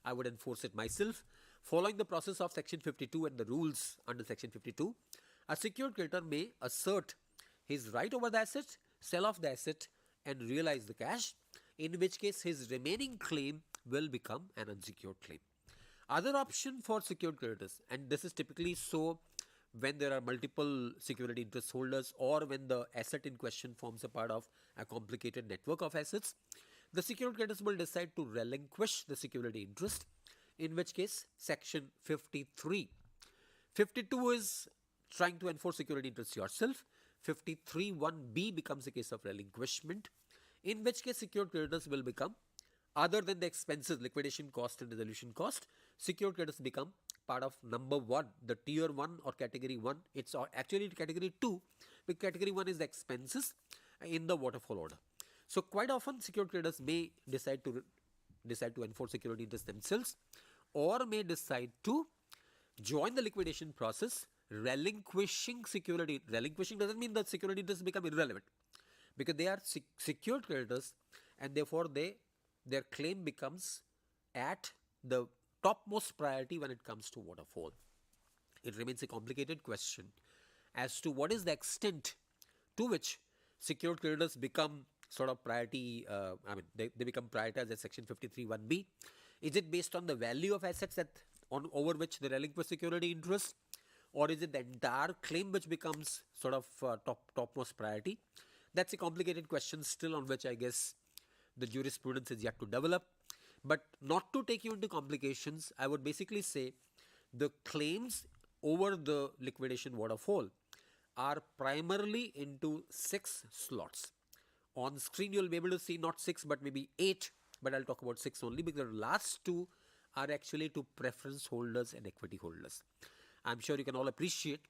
I would enforce it myself. Following the process of Section 52 and the rules under Section 52, a secured creditor may assert his right over the asset, sell off the asset and realize the cash, in which case his remaining claim will become an unsecured claim. Other option for secured creditors, and this is typically so when there are multiple security interest holders or when the asset in question forms a part of a complicated network of assets, the secured creditors will decide to relinquish the security interest, in which case Section 53. 52 is trying to enforce security interest yourself. 53(1)(b) becomes a case of relinquishment, in which case secured creditors will become, other than the expenses, liquidation cost and resolution cost, secured creditors become part of number 1, the tier 1 or category 1. It's actually category 2, but category 1 is the expenses in the waterfall order. So quite often secured creditors may decide to enforce security interest themselves, or may decide to join the liquidation process, relinquishing security. Relinquishing doesn't mean that security interests become irrelevant, because they are secured creditors and therefore their claim becomes at the topmost priority when it comes to waterfall. It remains a complicated question as to what is the extent to which secured creditors become sort of priority, they become prioritized as Section 53(1)(b). Is it based on the value of assets over which they relinquish security interest, or is it the entire claim which becomes sort of topmost priority? That's a complicated question still, on which I guess the jurisprudence is yet to develop. But not to take you into complications, I would basically say the claims over the liquidation waterfall are primarily into 6 slots. On screen you will be able to see not 6 but maybe 8, but I'll talk about 6 only, because the last 2 are actually to preference holders and equity holders. I'm sure you can all appreciate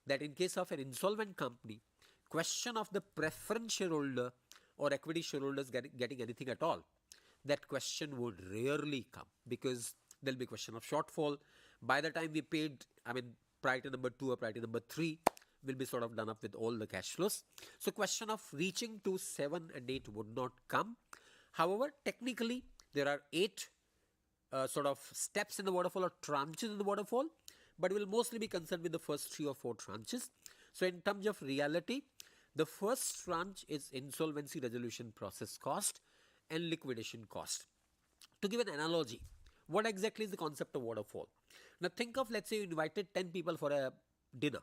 that in case of an insolvent company, question of the preference shareholder or equity shareholders getting anything at all, that question would rarely come, because there'll be a question of shortfall. By the time we paid, priority number 2 or priority number 3 will be sort of done up with all the cash flows. So question of reaching to 7 and 8 would not come. However, technically there are 8 sort of steps in the waterfall or tranches in the waterfall, but we'll mostly be concerned with the first 3 or 4 tranches. So in terms of reality, the first tranche is insolvency resolution process cost and liquidation cost. To give an analogy, what exactly is the concept of waterfall? Now think of, let's say you invited 10 people for a dinner.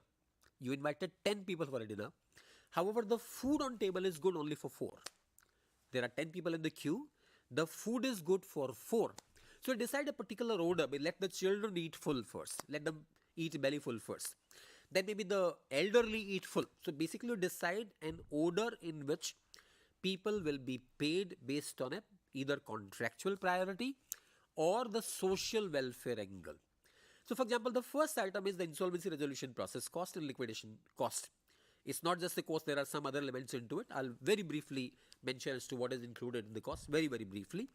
You invited 10 people for a dinner. However, the food on table is good only for 4. There are 10 people in the queue. The food is good for 4. So decide a particular order. Let the children eat full first. Let them eat belly full first. Then maybe the elderly eat full. So basically you decide an order in which people will be paid based on either contractual priority or the social welfare angle. So for example, the first item is the insolvency resolution process cost and liquidation cost. It's not just the cost, there are some other elements into it. I'll very briefly mention as to what is included in the cost, very briefly.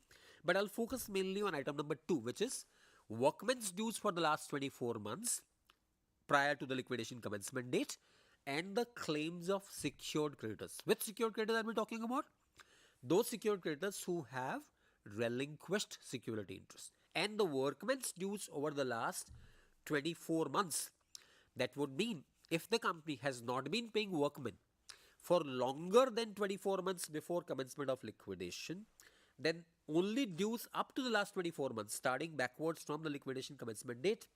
But I'll focus mainly on item number 2, which is workmen's dues for the last 24 months prior to the liquidation commencement date, and the claims of secured creditors. Which secured creditors are we talking about? Those secured creditors who have relinquished security interest, and the workmen's dues over the last 24 months. That would mean if the company has not been paying workmen for longer than 24 months before commencement of liquidation, then only dues up to the last 24 months, starting backwards from the liquidation commencement date,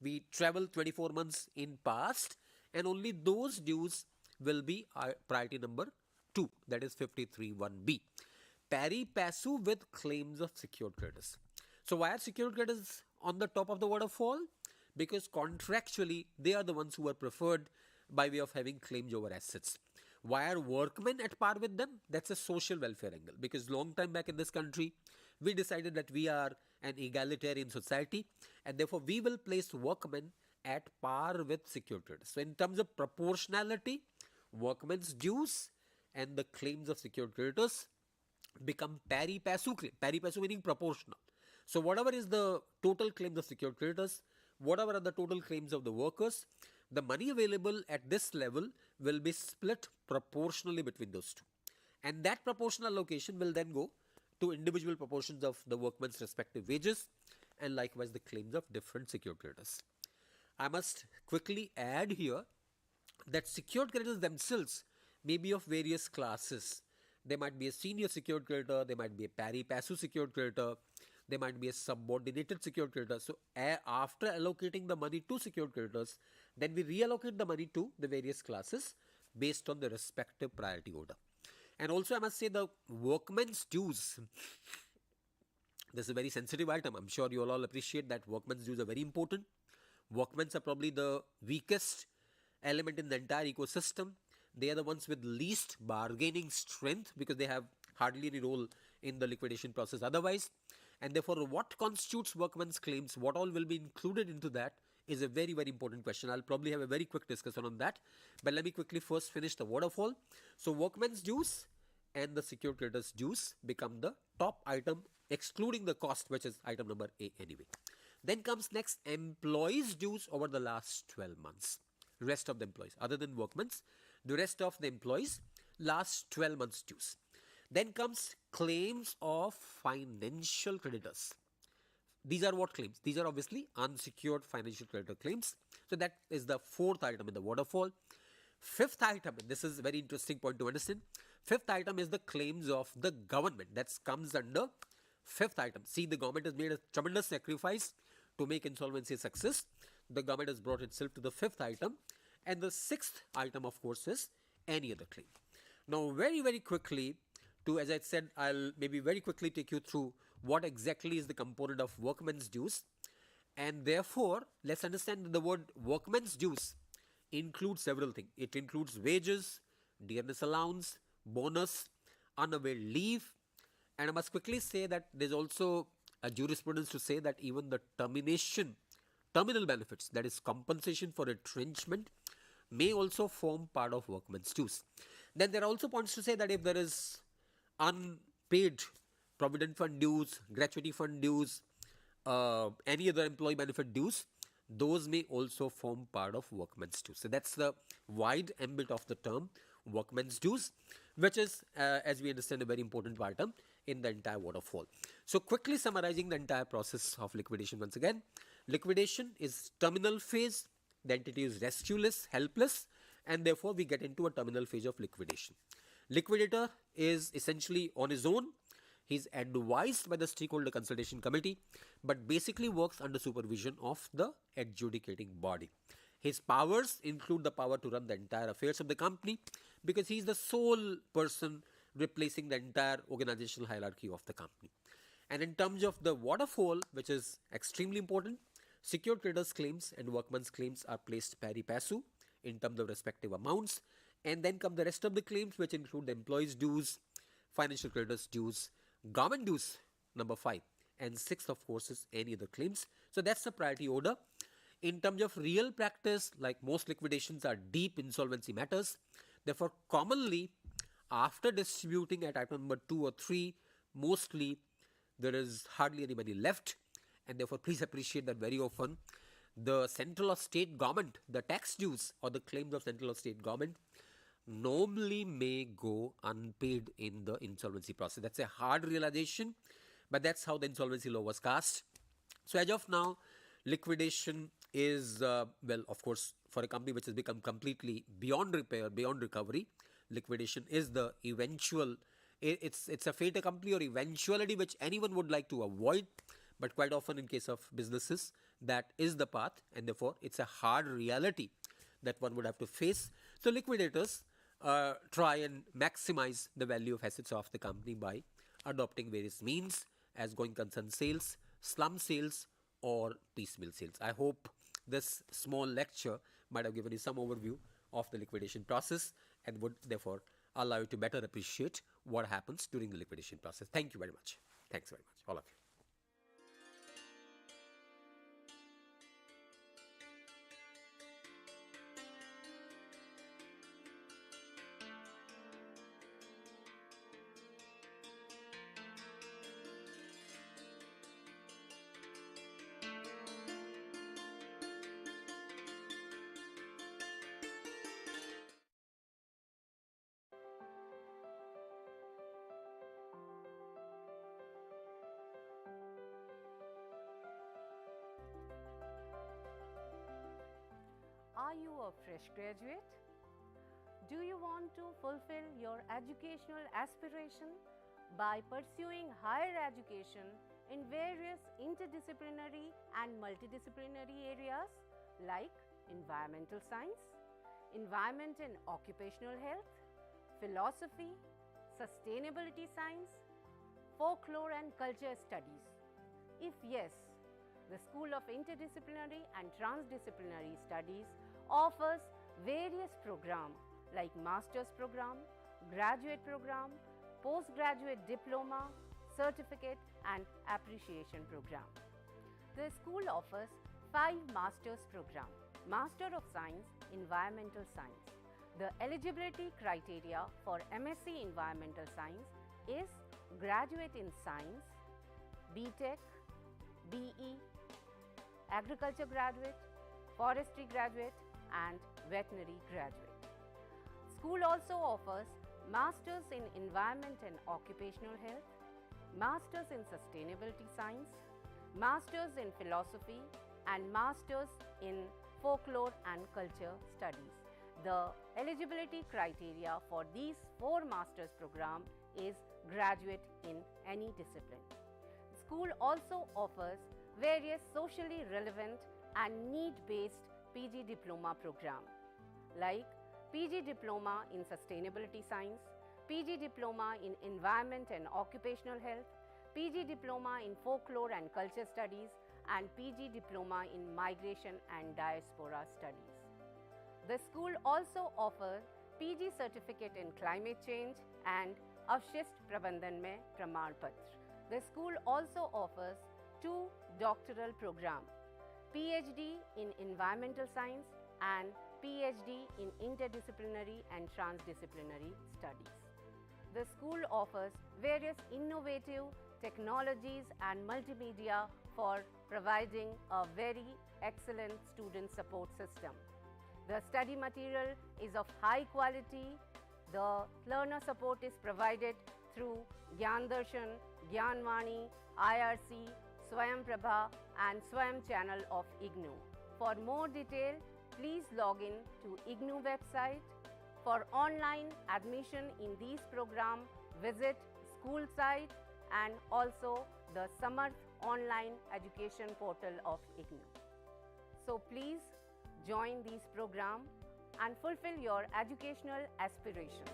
we travel 24 months in past, and only those dues will be our priority number 2, that is 53(1)(b). Pari passu with claims of secured creditors. So why are secured creditors on the top of the waterfall? Because contractually they are the ones who are preferred by way of having claims over assets. Why are workmen at par with them? That's a social welfare angle, because long time back in this country we decided that we are an egalitarian society, and therefore we will place workmen at par with secured creditors. So in terms of proportionality, workmen's dues and the claims of secured creditors become pari passu claim. Pari passu meaning proportional. So whatever is the total claims of secured creditors, whatever are the total claims of the workers, the money available at this level will be split proportionally between those two. And that proportional allocation will then go to individual proportions of the workman's respective wages and likewise the claims of different secured creditors. I must quickly add here that secured creditors themselves may be of various classes. There might be a senior secured creditor, there might be a pari passu secured creditor, there might be a subordinated secured creditor. So after allocating the money to secured creditors, then we reallocate the money to the various classes based on the respective priority order. And also I must say the workman's dues. This is a very sensitive item. I'm sure you all appreciate that workman's dues are very important. Workmen's are probably the weakest element in the entire ecosystem. They are the ones with least bargaining strength because they have hardly any role in the liquidation process otherwise. And therefore, what constitutes workmen's claims, what all will be included into that is a very, very important question. I'll probably have a very quick discussion on that. But let me quickly first finish the waterfall. So, workmen's dues and the secured creditors' dues become the top item, excluding the cost, which is item number A anyway. Then comes next employees' dues over the last 12 months. Rest of the employees, other than workmen's, the rest of the employees last 12 months dues. Then comes claims of financial creditors. These are what claims? These are obviously unsecured financial creditor claims. So that is the fourth item in the waterfall. Fifth item, and this is a very interesting point to understand. Fifth item is the claims of the government. That comes under fifth item. See, the government has made a tremendous sacrifice to make insolvency a success. The government has brought itself to the fifth item. And the sixth item, of course, is any other claim. Now, very, very quickly, as I said, I'll maybe very quickly take you through what exactly is the component of workmen's dues. And therefore, let's understand that the word workmen's dues includes several things. It includes wages, dearness allowance, bonus, unavailed leave. And I must quickly say that there's also a jurisprudence to say that even the terminal benefits, that is compensation for retrenchment, may also form part of workmen's dues. Then there are also points to say that if there is unpaid provident fund dues, gratuity fund dues, any other employee benefit dues, those may also form part of workmen's dues. So that's the wide ambit of the term workmen's dues, which is, as we understand, a very important item in the entire waterfall. So quickly summarizing the entire process of liquidation once again. Liquidation is terminal phase, the entity is rescueless, helpless, and therefore we get into a terminal phase of liquidation. Liquidator is essentially on his own. He is advised by the stakeholder consultation committee, but basically works under supervision of the adjudicating body. His powers include the power to run the entire affairs of the company because he is the sole person replacing the entire organizational hierarchy of the company. And in terms of the waterfall, which is extremely important, secured creditors' claims and workmen's claims are placed pari passu in terms of respective amounts. And then come the rest of the claims, which include the employees' dues, financial creditors' dues, government dues, number 5. And 6th, of course, is any other claims. So that's the priority order. In terms of real practice, like most liquidations are deep insolvency matters. Therefore, commonly, after distributing at item number 2 or 3, mostly there is hardly any money left. And therefore, please appreciate that very often the central or state government, the tax dues or the claims of central or state government normally may go unpaid in the insolvency process. That's a hard realization, but that's how the insolvency law was cast. So as of now, liquidation is, well, of course, for a company which has become completely beyond repair, beyond recovery, liquidation is the eventual, it's a fait accompli or eventuality which anyone would like to avoid, but quite often in case of businesses, that is the path, and therefore it's a hard reality that one would have to face. So liquidators try and maximize the value of assets of the company by adopting various means as going concern sales, slum sales, or piecemeal sales. I hope this small lecture might have given you some overview of the liquidation process and would therefore allow you to better appreciate what happens during the liquidation process. Thank you very much. Thanks very much, all of you. a fresh graduate? Do you want to fulfill your educational aspiration by pursuing higher education in various interdisciplinary and multidisciplinary areas like environmental science, environment and occupational health, philosophy, sustainability science, folklore and culture studies? If yes, the School of Interdisciplinary and Transdisciplinary Studies offers various programs like Master's Program, Graduate Program, Postgraduate Diploma, Certificate and Appreciation Program. The school offers 5 Master's Program. Master of Science, Environmental Science. The eligibility criteria for MSc Environmental Science is Graduate in Science, B.Tech, BE, Agriculture Graduate, Forestry Graduate and Veterinary Graduate. School also offers Masters in Environment and Occupational Health, Masters in Sustainability Science, Masters in Philosophy and Masters in Folklore and Culture Studies. The eligibility criteria for these 4 Masters program is graduate in any discipline. The school also offers various socially relevant and need-based PG Diploma program like PG Diploma in Sustainability Science, PG Diploma in Environment and Occupational Health, PG Diploma in Folklore and Culture Studies and PG Diploma in Migration and Diaspora Studies. The school also offers PG Certificate in Climate Change and Avshist Prabandhan mein Praman Patra. The school also offers 2 doctoral programs, PhD in Environmental Science and PhD in Interdisciplinary and Transdisciplinary Studies. The school offers various innovative technologies and multimedia for providing a very excellent student support system. The study material is of high quality. The learner support is provided through Gyan Darshan, Gyanvani, IRC, Swayam Prabha and Swayam channel of IGNOU. For more detail, please log in to IGNOU website. For online admission in these programs, visit school site and also the Samarth online education portal of IGNOU. So please join these programs and fulfill your educational aspiration.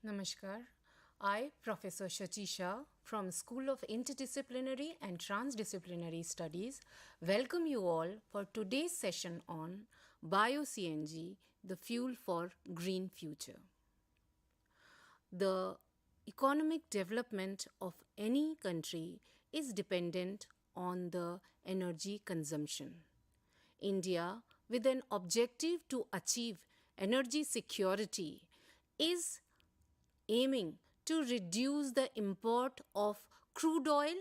Namaskar. I, Professor Shachi Shah from School of Interdisciplinary and Transdisciplinary Studies, welcome you all for today's session on Bio Cng, the fuel for green future. The economic development of any country is dependent on the energy consumption. India, with an objective to achieve energy security, is aiming to reduce the import of crude oil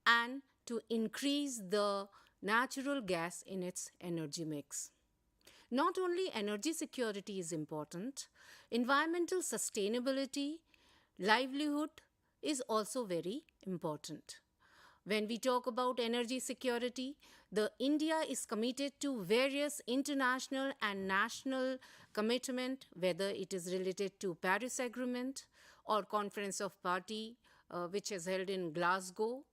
and to increase the natural gas in its energy mix. Not only energy security is important, environmental sustainability, livelihood is also very important. When we talk about energy security, the India is committed to various international and national commitment, whether it is related to Paris Agreement or Conference of Party, which is held in Glasgow,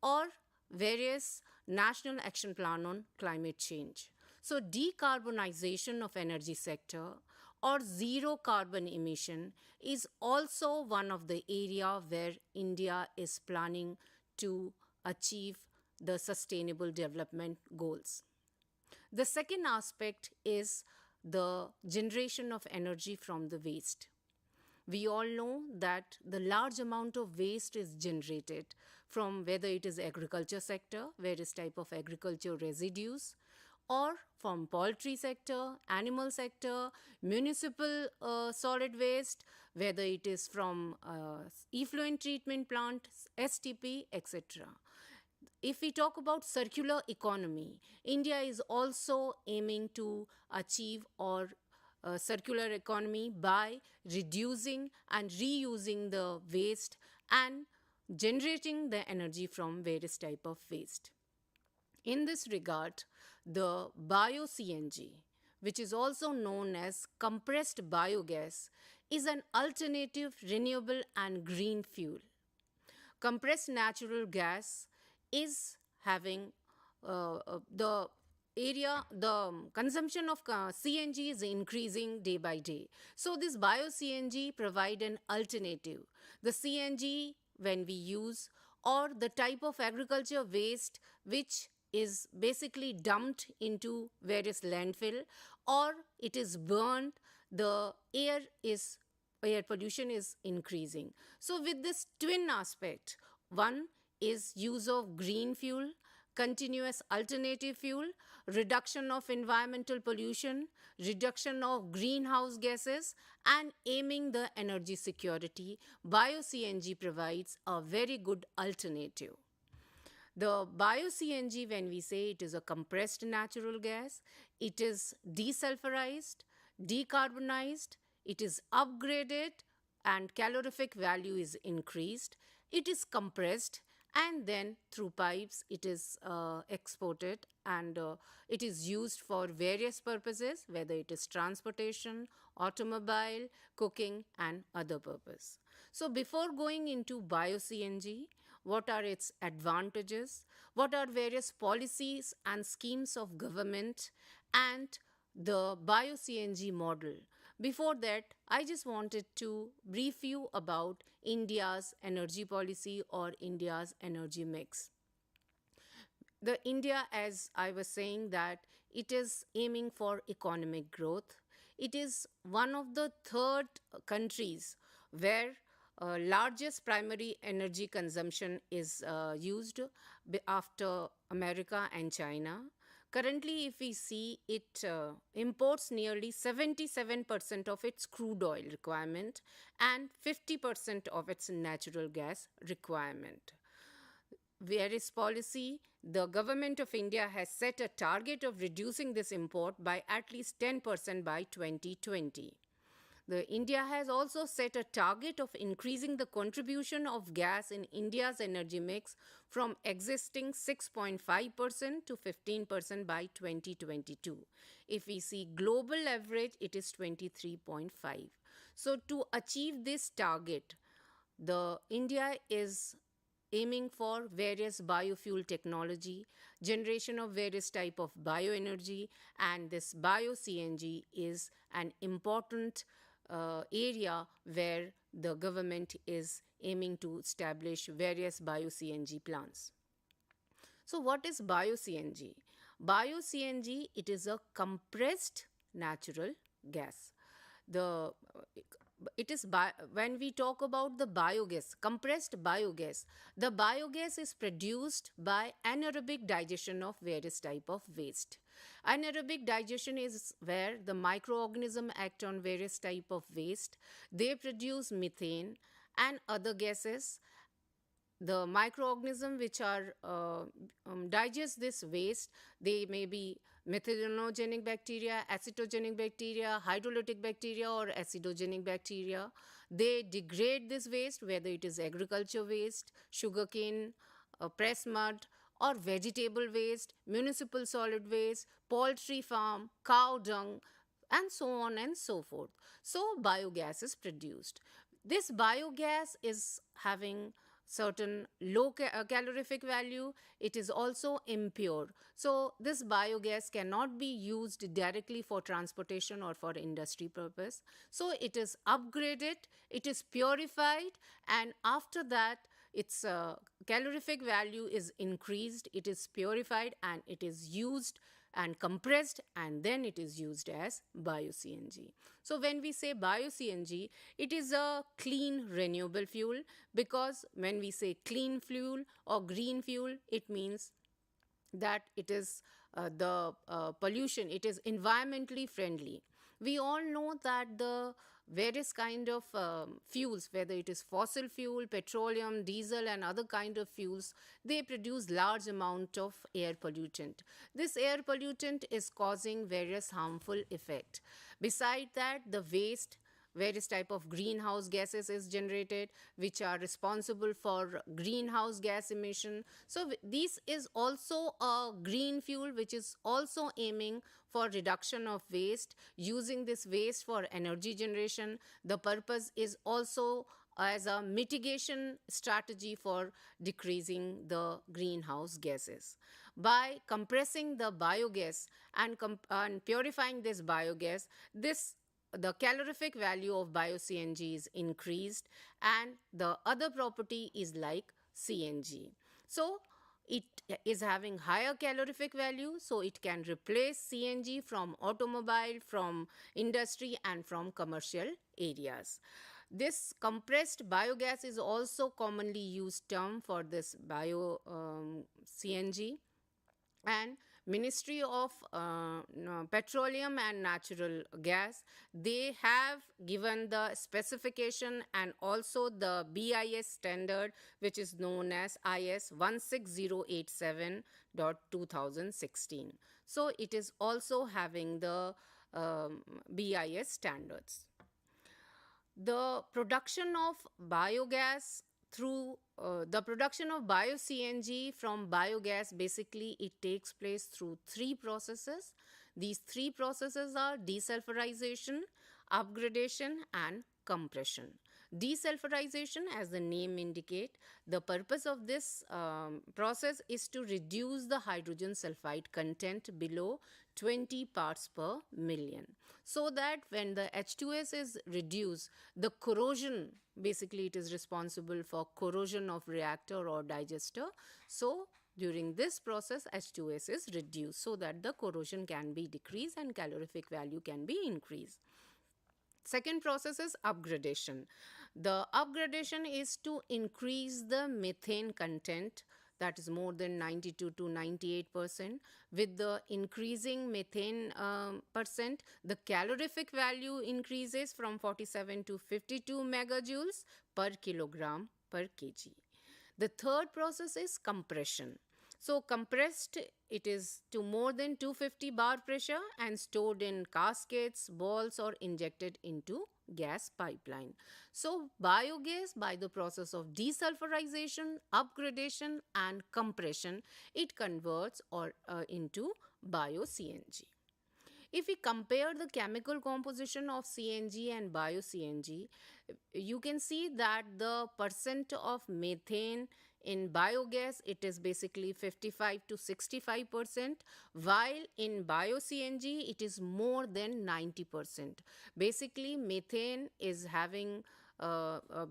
or various national action plan on climate change. So decarbonization of energy sector or zero carbon emission is also one of the area where India is planning to achieve the sustainable development goals. The second aspect is the generation of energy from the waste. We all know that the large amount of waste is generated from whether it is agriculture sector, various type of agriculture residues, or from poultry sector, animal sector, municipal solid waste, whether it is from effluent treatment plant, STP, etc. If we talk about circular economy, India is also aiming to achieve or circular economy by reducing and reusing the waste and generating the energy from various type of waste. In this regard, the Bio Cng, which is also known as compressed biogas, is an alternative renewable and green fuel. Compressed natural gas is having the consumption of CNG is increasing day by day. So this Bio Cng provide an alternative. The CNG when we use or the type of agriculture waste which is basically dumped into various landfill or it is burned, the air pollution is increasing. So with this twin aspect, one is use of green fuel, continuous alternative fuel, reduction of environmental pollution, reduction of greenhouse gases, and aiming the energy security, Bio Cng provides a very good alternative. The Bio Cng, when we say it is a compressed natural gas, it is desulfurized, decarbonized, it is upgraded, and calorific value is increased. It is compressed and then through pipes it is exported and it is used for various purposes, whether it is transportation, automobile, cooking and other purpose. So before going into Bio Cng, what are its advantages, what are various policies and schemes of government and the Bio Cng model. Before that, I just wanted to brief you about India's energy policy or India's energy mix. The India, as I was saying, that it is aiming for economic growth. It is one of the third countries where largest primary energy consumption is used after America and China. Currently, if we see, it imports nearly 77% of its crude oil requirement and 50% of its natural gas requirement. Various policy, the government of India has set a target of reducing this import by at least 10% by 2020. India has also set a target of increasing the contribution of gas in India's energy mix from existing 6.5% to 15% by 2022. If we see global average, it is 23.5. So to achieve this target, India is aiming for various biofuel technology, generation of various type of bioenergy, and this Bio Cng is an important area where the government is aiming to establish various Bio Cng plants. So what is Bio Cng? Bio Cng, it is a compressed natural gas. When we talk about the biogas, compressed biogas, the biogas is produced by anaerobic digestion of various type of waste. Anaerobic digestion is where the microorganism act on various type of waste. They produce methane and other gases. The microorganism which are digest this waste, they may be methanogenic bacteria, acetogenic bacteria, hydrolytic bacteria, or acidogenic bacteria. They degrade this waste, whether it is agriculture waste, sugarcane, press mud, or vegetable waste, municipal solid waste, poultry farm, cow dung, and so on and so forth. So biogas is produced. This biogas is having certain low calorific value. It is also impure. So this biogas cannot be used directly for transportation or for industry purpose. So it is upgraded, it is purified, and after that its calorific value is increased, it is purified, and it is used and compressed, and then it is used as Bio-CNG. So when we say Bio-CNG, it is a clean renewable fuel, because when we say clean fuel or green fuel, it means that it is the pollution, it is environmentally friendly. We all know that the various kind of fuels, whether it is fossil fuel, petroleum, diesel, and other kind of fuels, they produce large amount of air pollutant. This air pollutant is causing various harmful effect. Beside that, the waste, various type of greenhouse gases is generated, which are responsible for greenhouse gas emission. So this is also a green fuel, which is also aiming for reduction of waste, using this waste for energy generation. The purpose is also as a mitigation strategy for decreasing the greenhouse gases. By compressing the biogas and purifying this biogas, the calorific value of Bio-CNG is increased, and the other property is like CNG. So it is having higher calorific value, so it can replace CNG from automobile, from industry, and from commercial areas. This compressed biogas is also commonly used term for this Bio CNG, and Ministry of Petroleum and Natural Gas, they have given the specification and also the BIS standard, which is known as IS 16087.2016. So it is also having the BIS standards. The production of biogas through the production of Bio-CNG from biogas, basically it takes place through three processes. These three processes are desulfurization, upgradation, and compression. Desulfurization, as the name indicate, the purpose of this process is to reduce the hydrogen sulfide content below 20 parts per million, so that when the H2S is reduced, the corrosion, basically it is responsible for corrosion of reactor or digester. So during this process, H2S is reduced so that the corrosion can be decreased and calorific value can be increased. Second process is upgradation. The upgradation is to increase the methane content, that is more than 92 to 98%. With the increasing methane percent, the calorific value increases from 47 to 52 megajoules per kilogram per kg. The third process is compression. So compressed, it is to more than 250 bar pressure and stored in caskets, balls, or injected into gas pipeline. So biogas, by the process of desulfurization, upgradation, and compression, it converts into Bio-CNG. If we compare the chemical composition of CNG and Bio-CNG, you can see that the percent of methane in biogas, it is basically 55 to 65%, while in Bio-CNG, it is more than 90%. Basically, methane is having,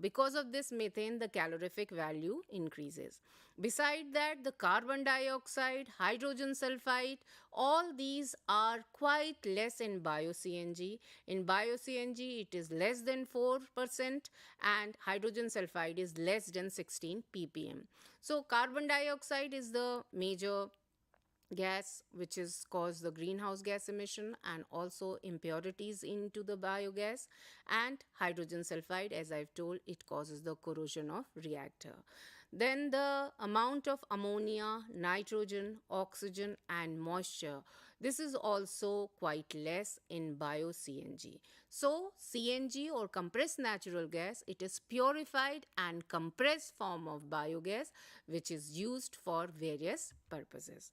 because of this methane, the calorific value increases. Beside that, the carbon dioxide, hydrogen sulfide, all these are quite less in Bio-CNG. In Bio-CNG, it is less than 4%, and hydrogen sulfide is less than 16 ppm. So carbon dioxide is the major gas which is cause the greenhouse gas emission and also impurities into the biogas, and hydrogen sulfide, as I've told, it causes the corrosion of reactor. Then the amount of ammonia, nitrogen, oxygen, and moisture, This is also quite less in Bio Cng. So Cng or compressed natural gas, it is purified and compressed form of biogas which is used for various purposes.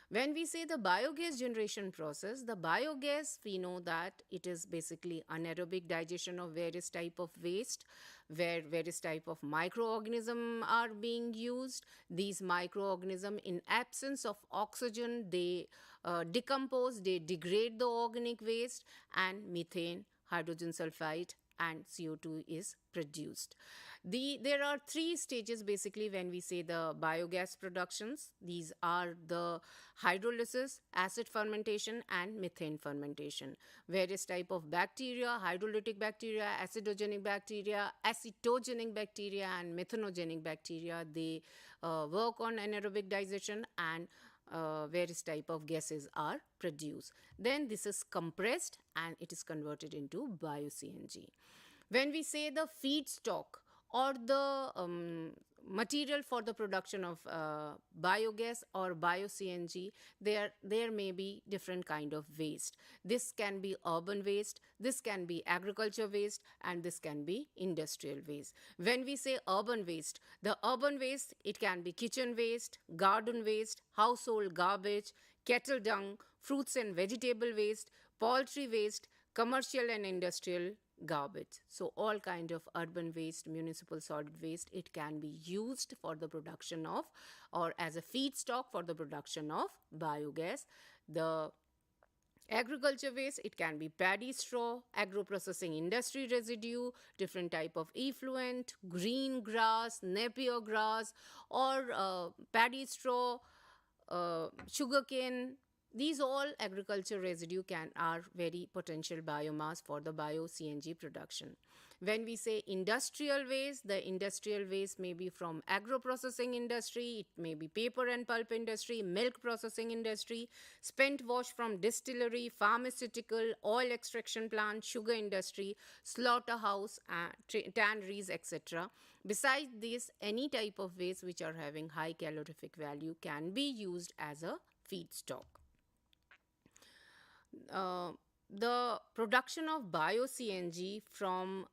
When we say the biogas generation process, the biogas, we know that it is basically anaerobic digestion of various type of waste, where various type of microorganisms are being used. These microorganisms, in absence of oxygen, they decompose, they degrade the organic waste, and methane, hydrogen sulfide, and CO2 is produced. There are three stages basically when we say the biogas productions. These are the hydrolysis, acid fermentation, and methane fermentation. Various type of bacteria, hydrolytic bacteria, acidogenic bacteria, acetogenic bacteria, and methanogenic bacteria, they work on anaerobic digestion, and various type of gases are produced. Then this is compressed and it is converted into Bio-CNG. When we say the feedstock or the material for the production of biogas or Bio-CNG, there may be different kind of waste. This can be urban waste, this can be agriculture waste, and this can be industrial waste. When we say urban waste, the urban waste, it can be kitchen waste, garden waste, household garbage, cattle dung, fruits and vegetable waste, poultry waste, commercial and industrial garbage. So all kind of urban waste, municipal solid waste, it can be used for the production of, or as a feedstock for the production of biogas. The agriculture waste, it can be paddy straw, agro-processing industry residue, different type of effluent, green grass, napier grass, or paddy straw, sugarcane. These all agriculture residue are very potential biomass for the Bio-CNG production. When we say industrial waste, the industrial waste may be from agro-processing industry, it may be paper and pulp industry, milk processing industry, spent wash from distillery, pharmaceutical, oil extraction plant, sugar industry, slaughterhouse, tanneries, etc. Besides this, any type of waste which are having high calorific value can be used as a feedstock. The production of Bio-CNG from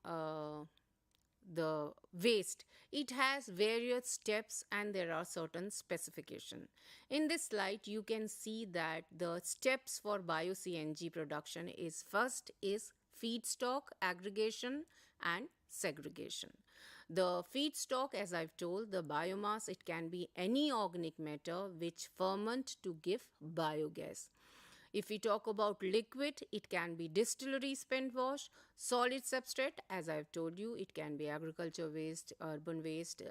the waste, it has various steps and there are certain specifications. In this slide, you can see that the steps for Bio-CNG production is first is feedstock, aggregation, and segregation. The feedstock, as I've told, the biomass, it can be any organic matter which ferment to give biogas. If we talk about liquid, it can be distillery spent wash, solid substrate, as I've told you, it can be agriculture waste, urban waste,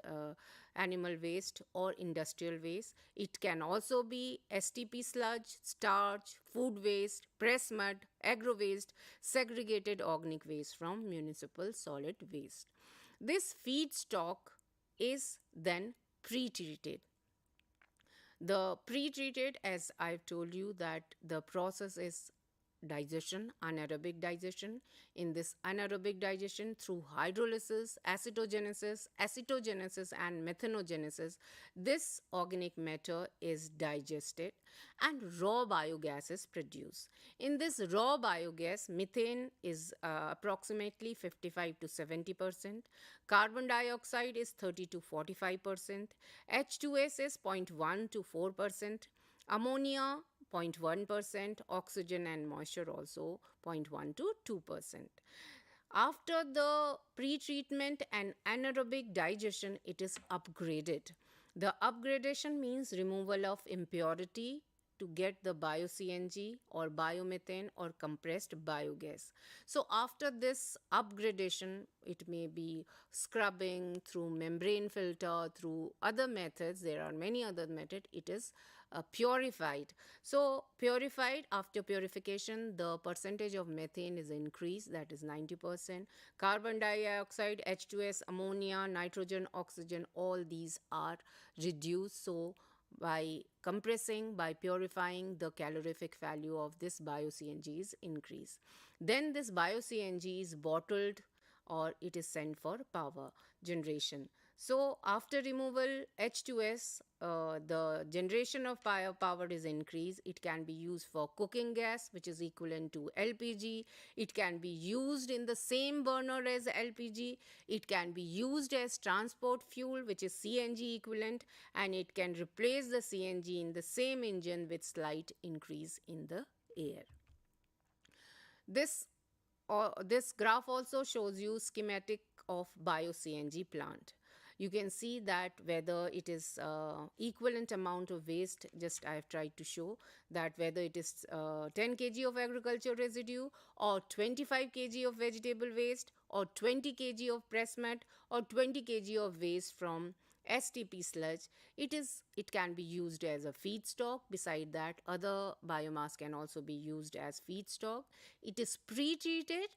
animal waste, or industrial waste. It can also be STP sludge, starch, food waste, press mud, agro waste, segregated organic waste from municipal solid waste. This feedstock is then pre-treated. The pre-treated, as I've told you, that the process is digestion, anaerobic digestion. In this anaerobic digestion, through hydrolysis, acidogenesis, acetogenesis, and methanogenesis, this organic matter is digested and raw biogas is produced. In this raw biogas, methane is approximately 55 to 70%, carbon dioxide is 30 to 45%, H2S is 0.1 to 4%, ammonia 0.1%, oxygen and moisture also 0.1 to 2%. After the pre-treatment and anaerobic digestion, it is upgraded. The upgradation means removal of impurity to get the Bio-CNG or biomethane or compressed biogas. So after this upgradation, it may be scrubbing through membrane filter, through other methods, there are many other methods, it is purified. So purified, after purification, the percentage of methane is increased, that is 90%. Carbon dioxide, H2S, ammonia, nitrogen, oxygen, all these are reduced. So by compressing, by purifying, the calorific value of this Bio-CNG is increased. Then this Bio-CNG is bottled or it is sent for power generation. So after removal, H2S, the generation of power is increased. It can be used for cooking gas, which is equivalent to LPG. It can be used in the same burner as LPG. It can be used as transport fuel, which is CNG equivalent, and it can replace the CNG in the same engine with slight increase in the air. This graph also shows you schematic of Bio Cng plant. You can see that whether it is equivalent amount of waste, just I have tried to show that whether it is 10 kg of agriculture residue or 25 kg of vegetable waste or 20 kg of press mat or 20 kg of waste from STP sludge, it can be used as a feedstock. Beside that, other biomass can also be used as feedstock. It is pre-treated,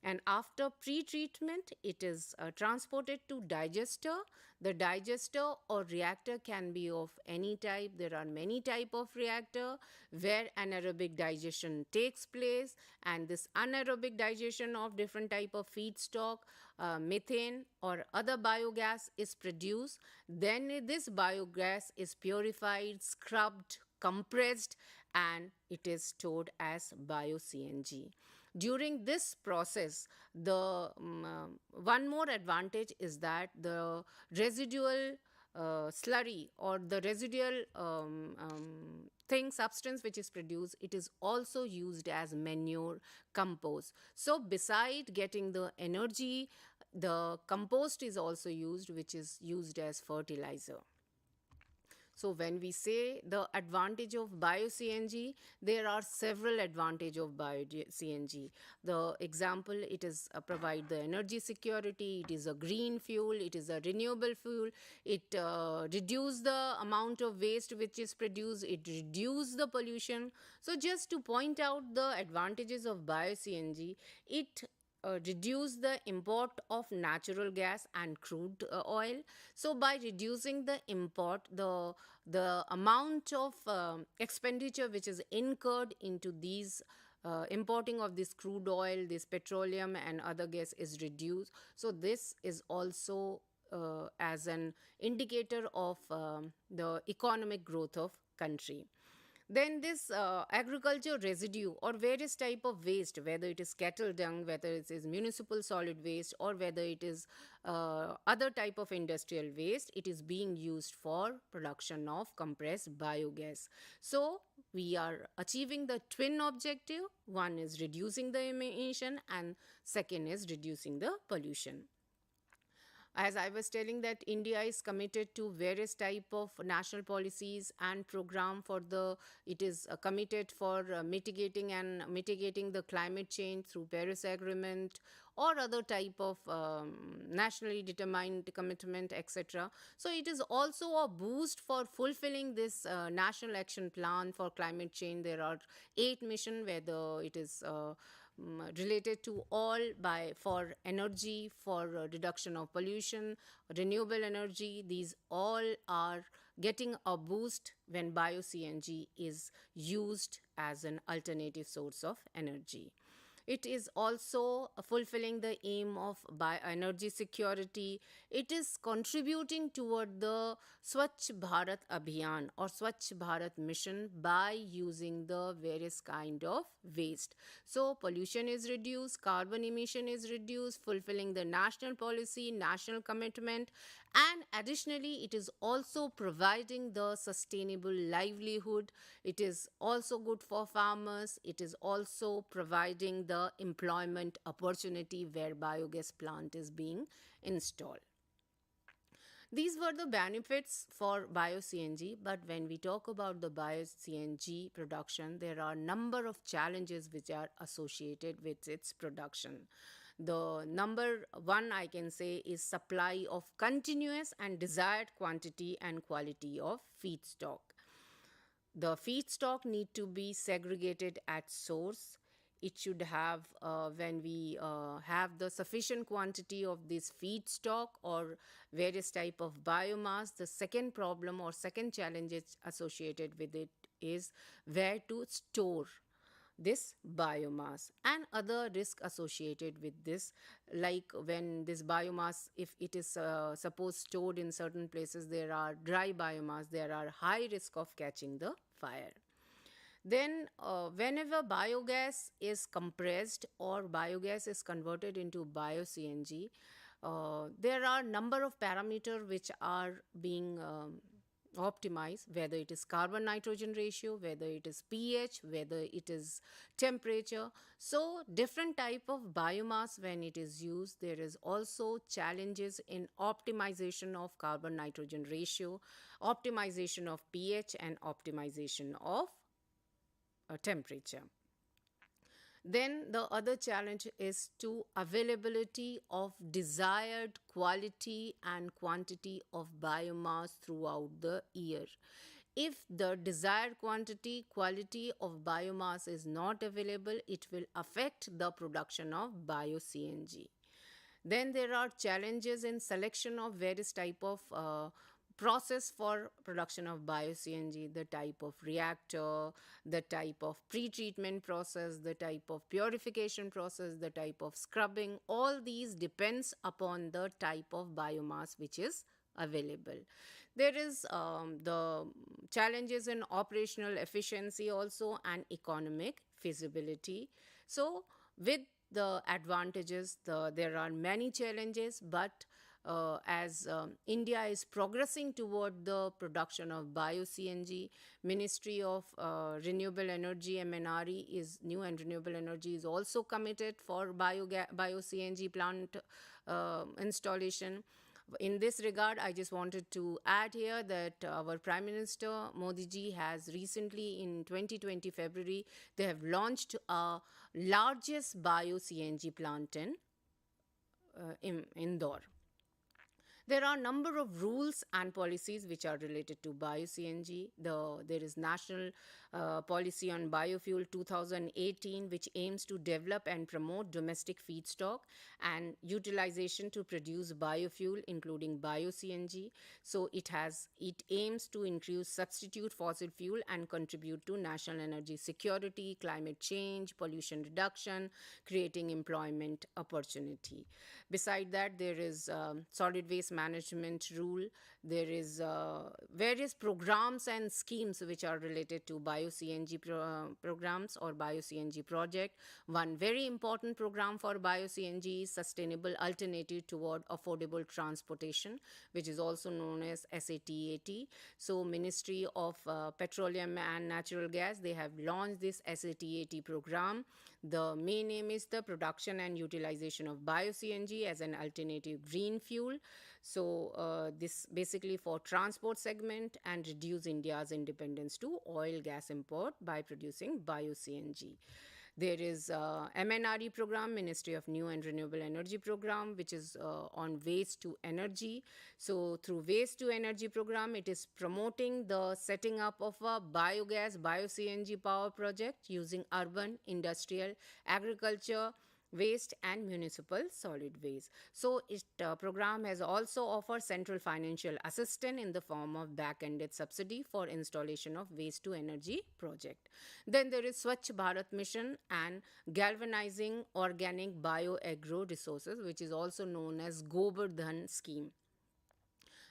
and after pre-treatment it is transported to digester. The digester or reactor can be of any type. There are many type of reactor where anaerobic digestion takes place, and this anaerobic digestion of different type of feedstock, methane or other biogas is produced. Then this biogas is purified, scrubbed, compressed, and it is stored as Bio Cng. During this process, the one more advantage is that the residual slurry or the residual substance which is produced, it is also used as manure, compost. So beside getting the energy, the compost is also used, which is used as fertilizer. So when we say the advantage of Bio Cng, there are several advantage of Bio Cng. The example, it is provide the energy security, it is a green fuel, it is a renewable fuel, it reduce the amount of waste which is produced, it reduce the pollution. So just to point out the advantages of Bio Cng, it reduce the import of natural gas and crude oil. So by reducing the import, the amount of expenditure which is incurred into these importing of this crude oil, this petroleum and other gas is reduced. So this is also as an indicator of the economic growth of country. Then this agriculture residue or various type of waste, whether it is cattle dung, whether it is municipal solid waste, or whether it is other type of industrial waste, it is being used for production of compressed biogas. So we are achieving the twin objective. One is reducing the emission and second is reducing the pollution. As I was telling that India is committed to various type of national policies and program for it is committed for mitigating the climate change through Paris Agreement or other type of nationally determined commitment, etc. So it is also a boost for fulfilling this national action plan for climate change. There are 8 missions, whether it is related to all for energy, for reduction of pollution, renewable energy. These all are getting a boost when Bio Cng is used as an alternative source of energy. It is also fulfilling the aim of energy security. It is contributing toward the Swachh Bharat Abhiyan or Swachh Bharat mission by using the various kind of waste. So pollution is reduced, carbon emission is reduced, fulfilling the national policy, national commitment, and additionally it is also providing the sustainable livelihood. It is also good for farmers. It is also providing the employment opportunity where biogas plant is being installed. These were the benefits for Bio Cng, but when we talk about the Bio Cng production, there are a number of challenges which are associated with its production. The number one I can say is supply of continuous and desired quantity and quality of feedstock. The feedstock need to be segregated at source. It should have, when we have the sufficient quantity of this feedstock or various type of biomass, the second problem or second challenge associated with it is where to store this biomass, and other risk associated with this, like when this biomass, if it is suppose stored in certain places, there are dry biomass, there are high risk of catching the fire. Then whenever biogas is compressed or biogas is converted into bio-CNG, there are number of parameters which are being optimized, whether it is carbon nitrogen ratio, whether it is pH, whether it is temperature. So different type of biomass when it is used, there is also challenges in optimization of carbon nitrogen ratio, optimization of pH, and optimization of temperature. Then the other challenge is to availability of desired quality and quantity of biomass throughout the year. If the desired quality of biomass is not available, it will affect the production of bio-CNG. Then there are challenges in selection of various type of process for production of bio-CNG, the type of reactor, the type of pre-treatment process, the type of purification process, the type of scrubbing. All these depends upon the type of biomass which is available. There is the challenges in operational efficiency also and economic feasibility. So with the advantages, there are many challenges, but as India is progressing toward the production of bio-CNG, Ministry of Renewable Energy, MNRE, is New and Renewable Energy, is also committed for bio-CNG plant installation. In this regard, I just wanted to add here that our Prime Minister Modi ji has recently, in 2020 February, they have launched a largest bio-CNG plant in Indore. There are a number of rules and policies which are related to bio-CNG. There is National Policy on Biofuel 2018, which aims to develop and promote domestic feedstock and utilization to produce biofuel, including bio-CNG. So it aims to increase substitute fossil fuel and contribute to national energy security, climate change, pollution reduction, creating employment opportunity. Beside that, there is solid waste management rule. There is various programs and schemes which are related to bio-CNG programs or bio-CNG project. One very important program for bio-CNG is Sustainable Alternative Toward Affordable Transportation, which is also known as SATAT. So Ministry of Petroleum and Natural Gas, they have launched this SATAT program. The main aim is the production and utilization of bio-CNG as an alternative green fuel. So this basically for transport segment and reduce India's independence to oil gas import by producing bio-CNG. There is MNRE program, Ministry of New and Renewable Energy program, which is on waste to energy. So through waste to energy program, it is promoting the setting up of a biogas, bio-CNG power project using urban, industrial, agriculture, waste and municipal solid waste. So it program has also offered central financial assistance in the form of back-ended subsidy for installation of waste to energy project. Then there is Swachh Bharat Mission and galvanizing organic bioagro resources, which is also known as Govardhan scheme.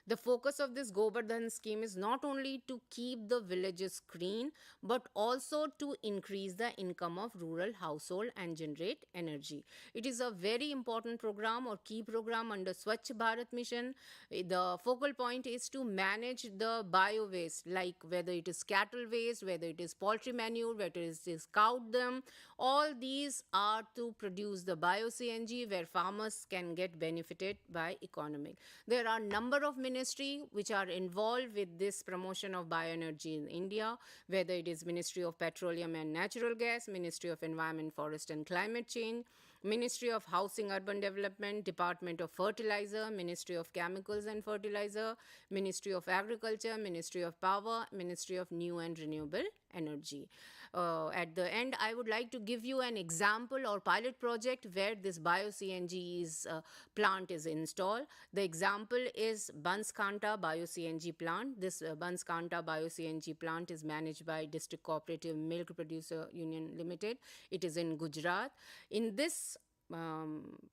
The focus of this Govardhan scheme is not only to keep the villages clean, but also to increase the income of rural household and generate energy. It is a very important program or key program under Swachh Bharat Mission. The focal point is to manage the bio waste, like whether it is cattle waste, whether it is poultry manure, whether it is cow dung. All these are to produce the bio-CNG where farmers can get benefited by economic. There are number of ministry which are involved with this promotion of bioenergy in India, whether it is Ministry of Petroleum and Natural Gas, Ministry of Environment, Forest and Climate Change, Ministry of Housing, Urban Development, Department of Fertilizer, Ministry of Chemicals and Fertilizer, Ministry of Agriculture, Ministry of Power, Ministry of New and Renewable energy. At the end, I would like to give you an example or pilot project where this Bio Cng plant is installed. The example is Banskanta Bio Cng plant. This Banskanta Bio Cng plant is managed by District Cooperative Milk Producer Union Limited. It is in Gujarat. In this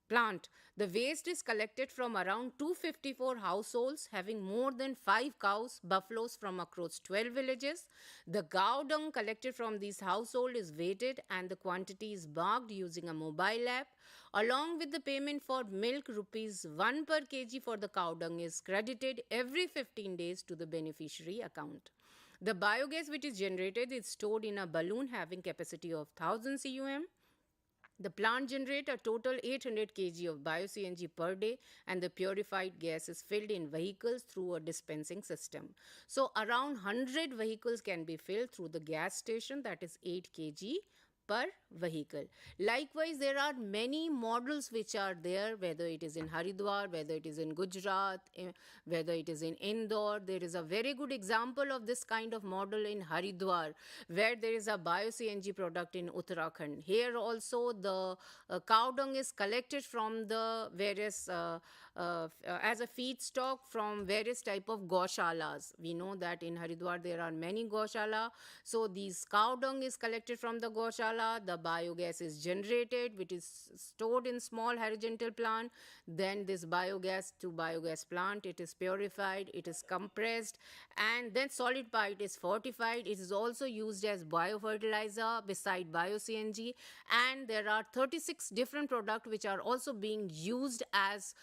plant, the waste is collected from around 254 households having more than 5 cows, buffaloes from across 12 villages. The cow dung collected from these households is weighted and the quantity is marked using a mobile app. Along with the payment for milk, rupees 1 per kg for the cow dung is credited every 15 days to the beneficiary account. The biogas which is generated is stored in a balloon having capacity of 1000 cum. The plant generates a total 800 kg of Bio Cng per day, and the purified gas is filled in vehicles through a dispensing system. So around 100 vehicles can be filled through the gas station, that is 8 kg per vehicle. Likewise, there are many models which are there, whether it is in Haridwar, whether it is in Gujarat, whether it is in Indore. There is a very good example of this kind of model in Haridwar, where there is a Bio Cng product in Uttarakhand. Here also the cow dung is collected from the various as a feedstock from various type of gaushalas. We know that in Haridwar there are many gaushala. So these cow dung is collected from the gaushala. The biogas is generated, which is stored in small horizontal plant. Then this biogas to biogas plant, it is purified, it is compressed, and then solid part is fortified. It is also used as biofertilizer beside Bio Cng, and there are 36 different products which are also being used as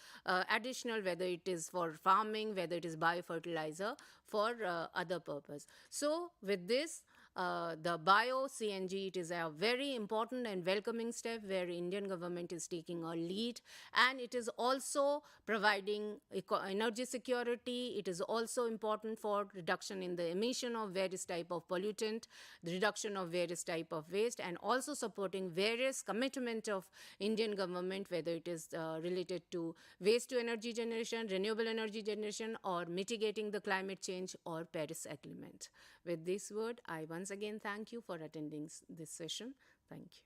additional, whether it is for farming, whether it is biofertilizer for other purpose. So with this, the Bio Cng, it is a very important and welcoming step where Indian government is taking a lead, and it is also providing energy security. It is also important for reduction in the emission of various type of pollutant, the reduction of various type of waste, and also supporting various commitment of Indian government, whether it is related to waste to energy generation, renewable energy generation, or mitigating the climate change or Paris Agreement. With this word, I once again thank you for attending this session. Thank you.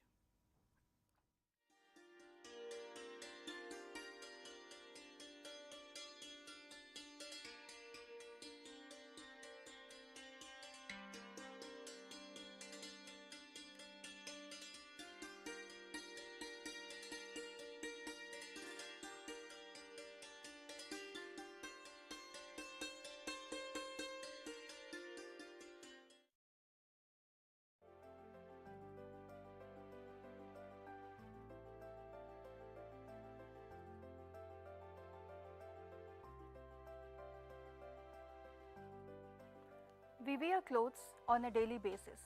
We wear clothes on a daily basis.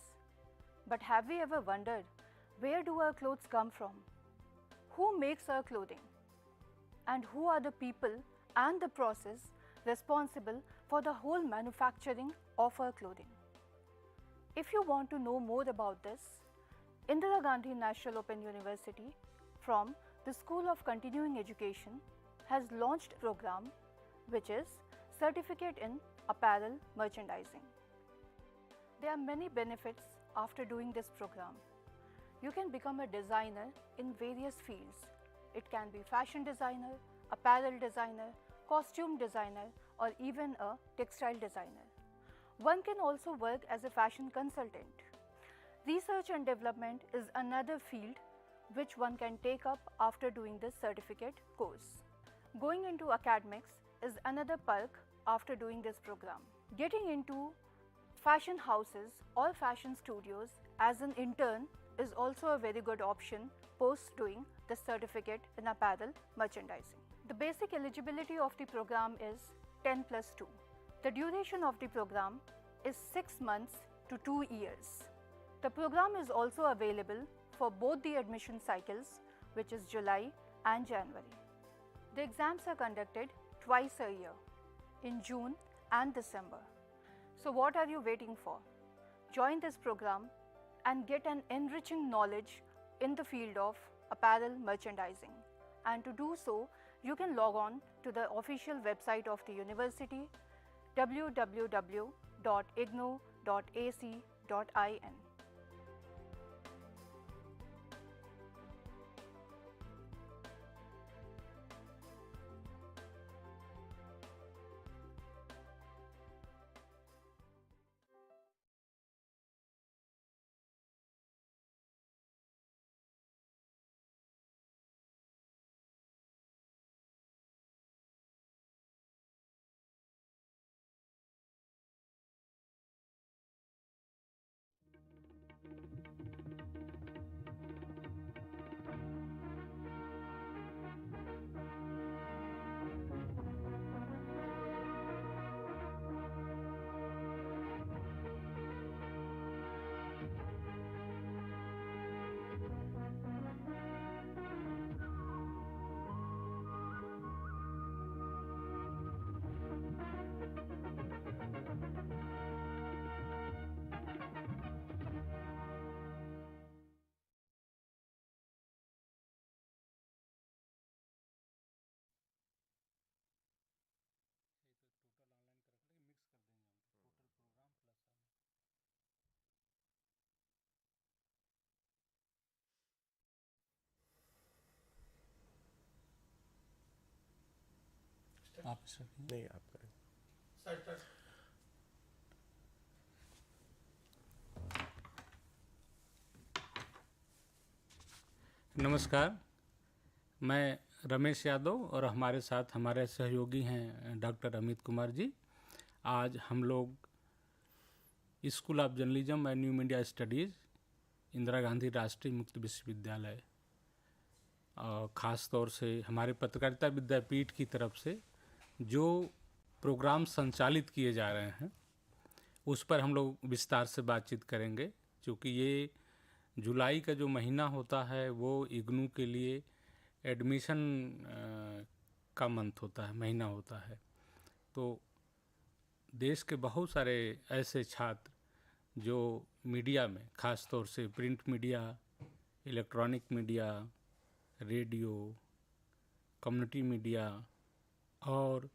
But have we ever wondered, where do our clothes come from? Who makes our clothing? And who are the people and the process responsible for the whole manufacturing of our clothing? If you want to know more about this, Indira Gandhi National Open University from the School of Continuing Education has launched a program which is Certificate in Apparel Merchandising. There are many benefits after doing this program. You can become a designer in various fields. It can be fashion designer, apparel designer, costume designer, or even a textile designer. One can also work as a fashion consultant. Research and development is another field which one can take up after doing this certificate course. Going into academics is another perk after doing this program. Getting into fashion houses or fashion studios as an intern is also a very good option post doing the certificate in apparel merchandising. The basic eligibility of the program is 10+2. The duration of the program is 6 months to 2 years. The program is also available for both the admission cycles, which is July and January. The exams are conducted twice a year, in June and December. So what are you waiting for? Join this program and get an enriching knowledge in the field of apparel merchandising. And to do so, you can log on to the official website of the university, www.ignou.ac.in. नहीं आप करें। नमस्कार, मैं रमेश यादव और हमारे साथ हमारे सहयोगी हैं डॉक्टर अमित कुमार जी। आज हम लोग school of journalism and new media studies, Indira Gandhi राष्ट्रीय मुक्त विश्वविद्यालय, ख़ास तौर से हमारे पत्रकारिता विद्यापीठ की तरफ से जो प्रोग्राम संचालित किए जा रहे हैं उस पर हम लोग विस्तार से बातचीत करेंगे, क्योंकि ये जुलाई का जो महीना होता है वो इग्नू के लिए एडमिशन का मंथ होता है, महीना होता है। तो देश के बहुत सारे ऐसे छात्र जो मीडिया में, ख़ास तौर से print media, electronic media, radio, community media और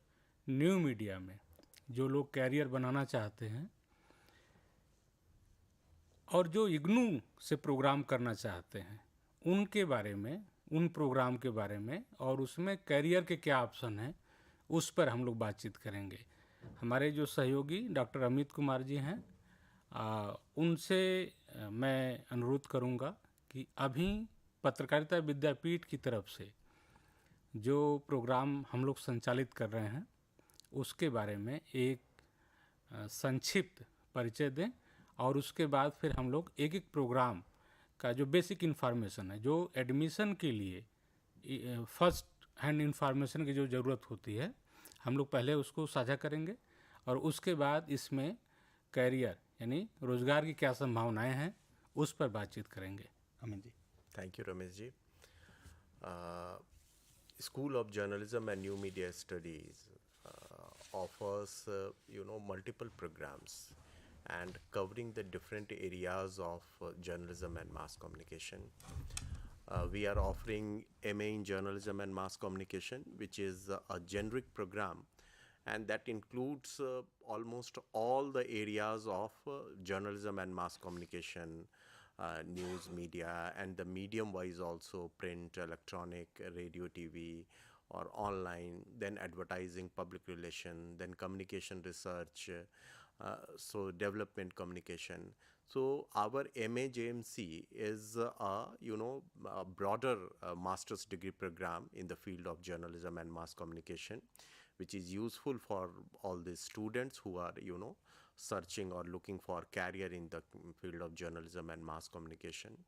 न्यू मीडिया में जो लोग कैरियर बनाना चाहते हैं और जो इग्नू से प्रोग्राम करना चाहते हैं, उनके बारे में, उन प्रोग्राम के बारे में और उसमें कैरियर के क्या ऑप्शन हैं, उस पर हम लोग बातचीत करेंगे। हमारे जो सहयोगी डॉक्टर अमित कुमार जी हैं, उनसे मैं अनुरोध करूंगा कि अभी पत्रकारिता विद्यापीठ की तरफ से जो प्रोग्राम हम लोग संचालित कर रहे हैं उसके बारे में एक संक्षिप्त परिचय दें और उसके बाद फिर हम लोग एक एक प्रोग्राम का जो बेसिक इन्फॉर्मेशन है, जो एडमिशन के लिए फर्स्ट हैंड इन्फॉर्मेशन की जो ज़रूरत होती है, हम लोग पहले उसको साझा करेंगे और उसके बाद इसमें कैरियर यानी रोज़गार की क्या संभावनाएं हैं उस पर बातचीत करेंगे। Amit ji. Thank you Ramesh ji. School of Journalism and New Media Studies offers multiple programs and covering the different areas of journalism and mass communication. We are offering MA in Journalism and Mass Communication, which is a generic program, and that includes almost all the areas of journalism and mass communication, news media, and the medium wise also print, electronic, radio, TV, or online, then advertising, public relation, then communication research, so development communication. So our MA JMC is a broader master's degree program in the field of journalism and mass communication, which is useful for all the students who are searching or looking for career in the field of journalism and mass communication.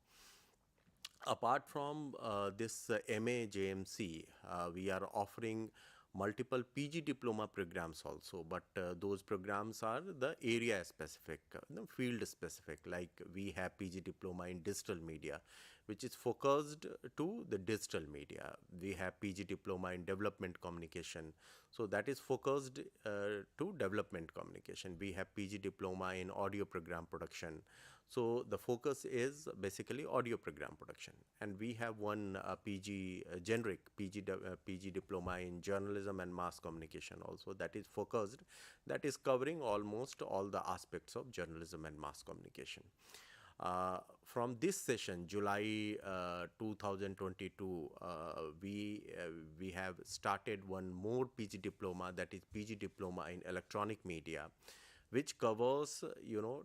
Apart from this MA JMC, we are offering multiple PG diploma programs also, but those programs are the area specific, field specific. Like we have PG diploma in digital media, which is focused to the digital media. We have PG diploma in development communication, so that is focused to development communication. We have PG diploma in audio program production, So the focus is basically audio program production, and we have one PG generic PG diploma in journalism and mass communication also, that is focused, that is covering almost all the aspects of journalism and mass communication. From this session, July 2022, we have started one more PG diploma, that is PG diploma in electronic media, which covers,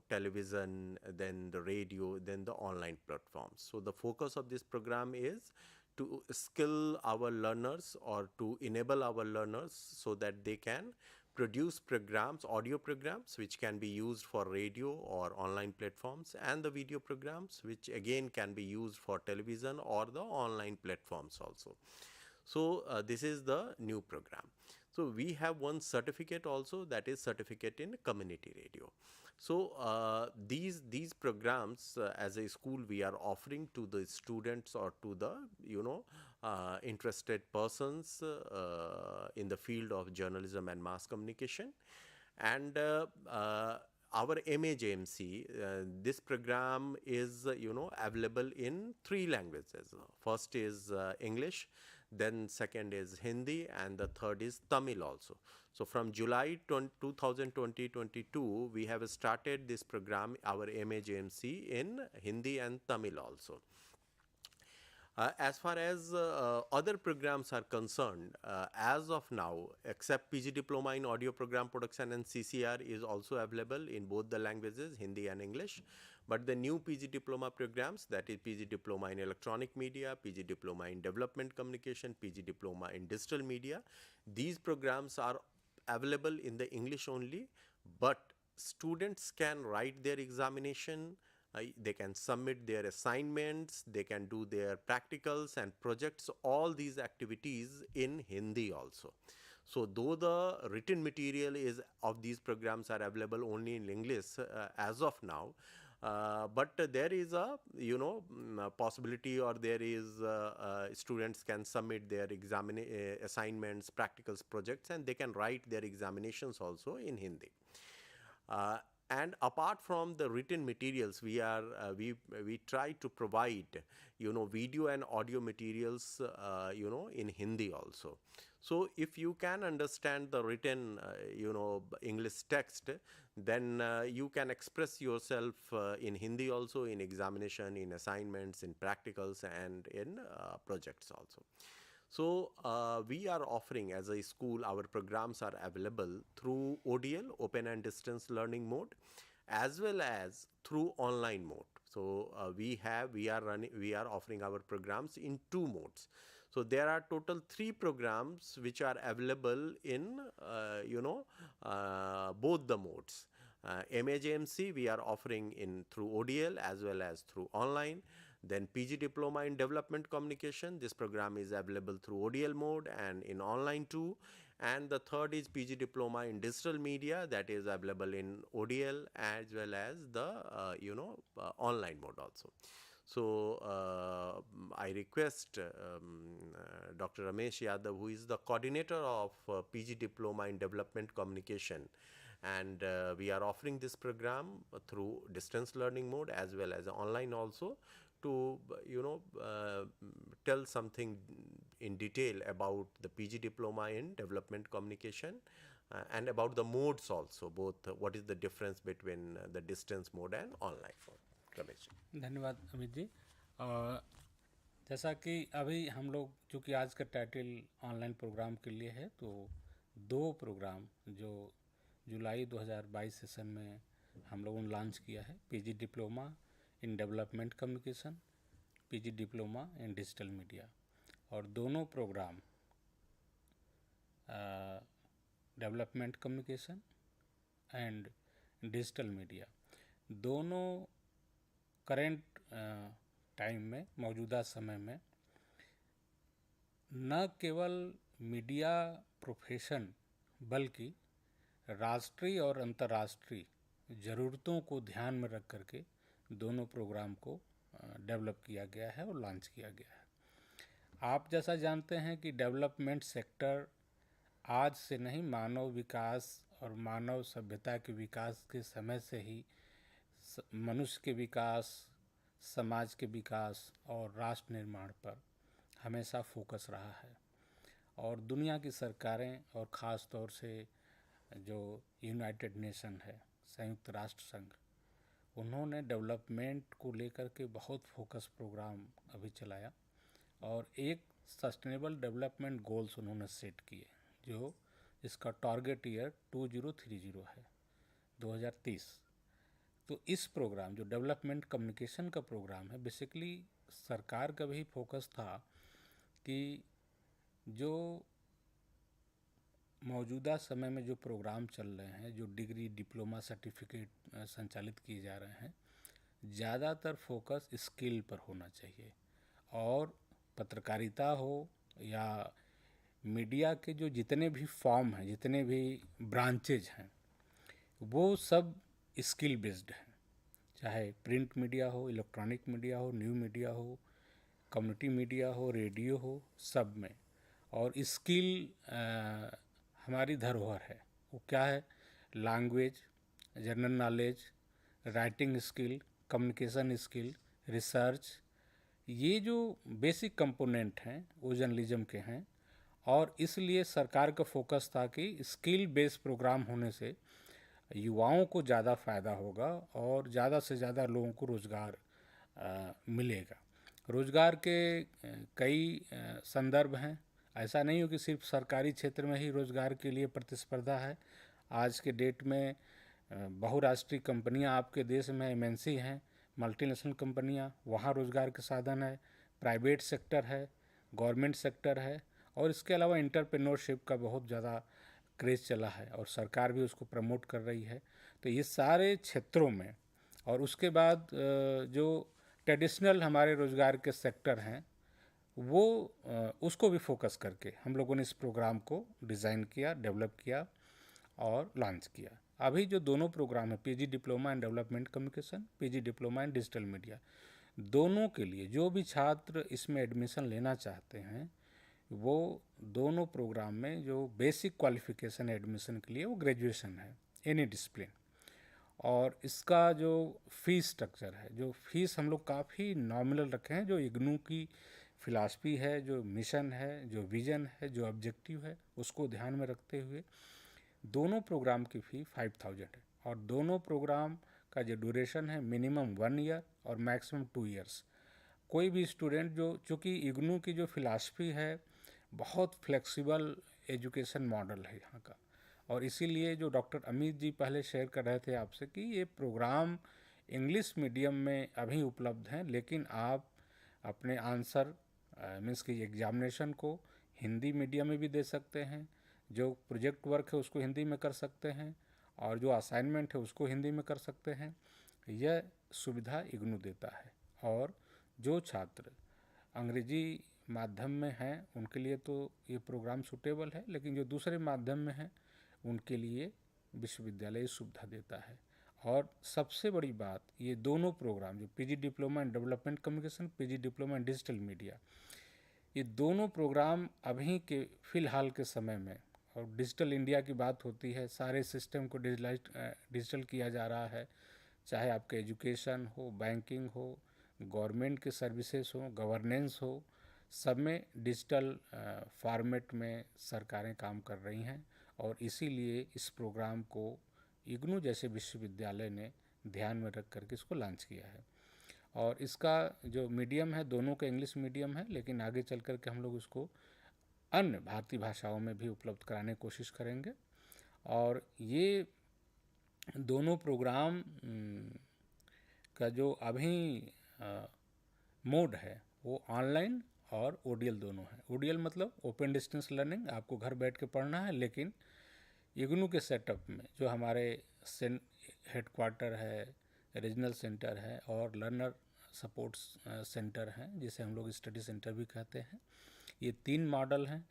television, then the radio, then the online platforms. So the focus of this program is to skill our learners, or to enable our learners so that they can produce programs, audio programs, which can be used for radio or online platforms, and the video programs, which again can be used for television or the online platforms also. So this is the new program. So we have one certificate also, that is certificate in community radio. So these programs, as a school, we are offering to the students or to the interested persons in the field of journalism and mass communication. And our MA-JMC, this program is available in 3 languages. First is English, then second is Hindi, and the third is Tamil also. So from July 2020-22, we have started this program, our MA-JMC, in Hindi and Tamil also. As far as other programs are concerned, as of now, except PG Diploma in Audio Program Production and CCR is also available in both the languages, Hindi and English. But the new PG Diploma programs, that is PG Diploma in Electronic Media, PG Diploma in Development Communication, PG Diploma in Digital Media, these programs are available in the English only, but students can write their examination, they can submit their assignments, they can do their practicals and projects, all these activities in Hindi also. So though the written material is of these programs are available only in English as of now, but there is a possibility, or there is students can submit their assignments, practicals, projects, and they can write their examinations also in Hindi. And apart from the written materials, we try to provide video and audio materials in Hindi also. So if you can understand the written English text, then you can express yourself in Hindi also, in examination, in assignments, in practicals, and in projects also. So we are offering, as a school, our programs are available through ODL, Open and Distance Learning mode, as well as through online mode. So we are offering our programs in 2 modes. So there are total 3 programs which are available in both the modes. MA-JMC we are offering through ODL as well as through online. Then PG Diploma in Development Communication, this program is available through ODL mode and in online too. And the third is PG Diploma in Digital Media, that is available in ODL as well as the online mode also. So I request Dr. Ramesh Yadav, who is the coordinator of PG Diploma in Development Communication, and we are offering this program through distance learning mode as well as online also, to tell something in detail about the PG Diploma in Development Communication and about the modes also, both what is the difference between the distance mode and online mode. Ramesh ji. धन्यवाद अमित जी। जैसा कि अभी हम लोग, चूँकि आज का title online programme के लिए है, तो 2 प्रोग्राम जो जुलाई 2022 सेशन में हम लोगों ने लॉन्च किया है, PG diploma in development communication, PG diploma in digital media, और दोनों program development communication and digital media दोनों करेंट टाइम में, मौजूदा समय में, न केवल मीडिया प्रोफेशन बल्कि राष्ट्रीय और अंतर्राष्ट्रीय ज़रूरतों को ध्यान में रख करके दोनों प्रोग्राम को डेवलप किया गया है और लॉन्च किया गया है। आप जैसा जानते हैं कि डेवलपमेंट सेक्टर आज से नहीं, मानव विकास और मानव सभ्यता के विकास के समय से ही मनुष्य के विकास, समाज के विकास और राष्ट्र निर्माण पर हमेशा फोकस रहा है। और दुनिया की सरकारें और ख़ास तौर से जो यूनाइटेड नेशन है, संयुक्त राष्ट्र संघ, उन्होंने डेवलपमेंट को लेकर के बहुत फोकस प्रोग्राम अभी चलाया और एक सस्टेनेबल डेवलपमेंट गोल्स उन्होंने सेट किए, जो इसका टारगेट ईयर 2030 है, 2030। तो इस प्रोग्राम जो डेवलपमेंट कम्युनिकेशन का प्रोग्राम है, बेसिकली सरकार का भी फोकस था कि जो मौजूदा समय में जो प्रोग्राम चल रहे हैं, जो डिग्री डिप्लोमा सर्टिफिकेट संचालित किए जा रहे हैं, ज़्यादातर फोकस स्किल पर होना चाहिए। और पत्रकारिता हो या मीडिया के जो जितने भी फॉर्म हैं, जितने भी ब्रांचेज हैं, वो सब स्किल बेस्ड हैं। चाहे प्रिंट मीडिया हो, इलेक्ट्रॉनिक मीडिया हो, न्यू मीडिया हो, कम्युनिटी मीडिया हो, रेडियो हो, सब में। और स्किल हमारी धरोहर है। वो क्या है? Language, general knowledge, writing skill, communication skill, research, ये जो बेसिक कंपोनेंट हैं वो जर्नलिज्म के हैं। और इसलिए सरकार का फोकस था कि स्किल बेस्ड प्रोग्राम होने से युवाओं को ज़्यादा फ़ायदा होगा और ज़्यादा से ज़्यादा लोगों को रोज़गार मिलेगा। रोज़गार के कई संदर्भ हैं। ऐसा नहीं हो कि सिर्फ सरकारी क्षेत्र में ही रोज़गार के लिए प्रतिस्पर्धा है। आज के डेट में बहुराष्ट्रीय कंपनियां आपके देश में एमएनसी हैं, मल्टीनेशनल कंपनियां, वहाँ रोज़गार के साधन है। प्राइवेट सेक्टर है, गवर्नमेंट सेक्टर है, और इसके अलावा एंटरप्रेन्योरशिप का बहुत ज़्यादा क्रेज़ चला है और सरकार भी उसको प्रमोट कर रही है। तो ये सारे क्षेत्रों में, और उसके बाद जो ट्रेडिशनल हमारे रोज़गार के सेक्टर हैं, वो उसको भी फोकस करके हम लोगों ने इस प्रोग्राम को डिज़ाइन किया, डेवलप किया और लॉन्च किया। अभी जो दोनों प्रोग्राम है, PG diploma in development communication, PG diploma in digital media, दोनों के लिए जो भी छात्र इसमें एडमिशन लेना चाहते हैं, वो दोनों प्रोग्राम में जो बेसिक क्वालिफिकेशन एडमिशन के लिए वो ग्रेजुएशन है, एनी डिसिप्लिन। और इसका जो फीस स्ट्रक्चर है, जो फीस हम लोग काफ़ी नॉमिनल रखे हैं, जो इग्नू की फिलॉसफी है, जो मिशन है, जो विज़न है, जो ऑब्जेक्टिव है, उसको ध्यान में रखते हुए दोनों प्रोग्राम की फ़ी 5000 है। और दोनों प्रोग्राम का जो ड्यूरेशन है मिनिमम 1 ईयर और मैक्सिमम 2 ईयर्स। कोई भी स्टूडेंट जो, चूँकि इग्नू की जो फिलॉसफी है बहुत फ्लेक्सिबल एजुकेशन मॉडल है यहाँ का, और इसीलिए जो डॉक्टर अमित जी पहले शेयर कर रहे थे आपसे कि ये प्रोग्राम इंग्लिश मीडियम में अभी उपलब्ध हैं, लेकिन आप अपने आंसर मीन्स कि एग्जामिनेशन को हिंदी मीडियम में भी दे सकते हैं, जो प्रोजेक्ट वर्क है उसको हिंदी में कर सकते हैं, और जो असाइनमेंट है उसको हिंदी में कर सकते हैं। यह सुविधा इग्नू देता है। और जो छात्र अंग्रेजी माध्यम में हैं उनके लिए तो ये प्रोग्राम सूटेबल है, लेकिन जो दूसरे माध्यम में हैं उनके लिए विश्वविद्यालय सुविधा देता है। और सबसे बड़ी बात, ये दोनों प्रोग्राम, जो PG diploma in development communication, PG diploma in digital media, ये दोनों प्रोग्राम अभी के फ़िलहाल के समय में, और डिजिटल इंडिया की बात होती है, सारे सिस्टम को डिजिटल किया जा रहा है, चाहे आपके एजुकेशन हो, बैंकिंग हो, गवर्नमेंट के सर्विसेज हो, गवर्नेंस हो, सब में डिजिटल फॉर्मेट में सरकारें काम कर रही हैं। और इसीलिए इस प्रोग्राम को इग्नू जैसे विश्वविद्यालय ने ध्यान में रख करके इसको लॉन्च किया है। और इसका जो मीडियम है, दोनों का इंग्लिश मीडियम है, लेकिन आगे चल कर के हम लोग इसको अन्य भारतीय भाषाओं में भी उपलब्ध कराने की कोशिश करेंगे। और ये दोनों प्रोग्राम का जो अभी मोड है वो ऑनलाइन और ओडीएल दोनों है। ओडीएल मतलब ओपन डिस्टेंस लर्निंग, आपको घर बैठ के पढ़ना है, लेकिन इग्नू के सेटअप में जो हमारे हेडक्वार्टर है, रीजनल सेंटर है और लर्नर सपोर्ट सेंटर हैं, जिसे हम लोग स्टडी सेंटर भी कहते हैं, ये 3 मॉडल हैं।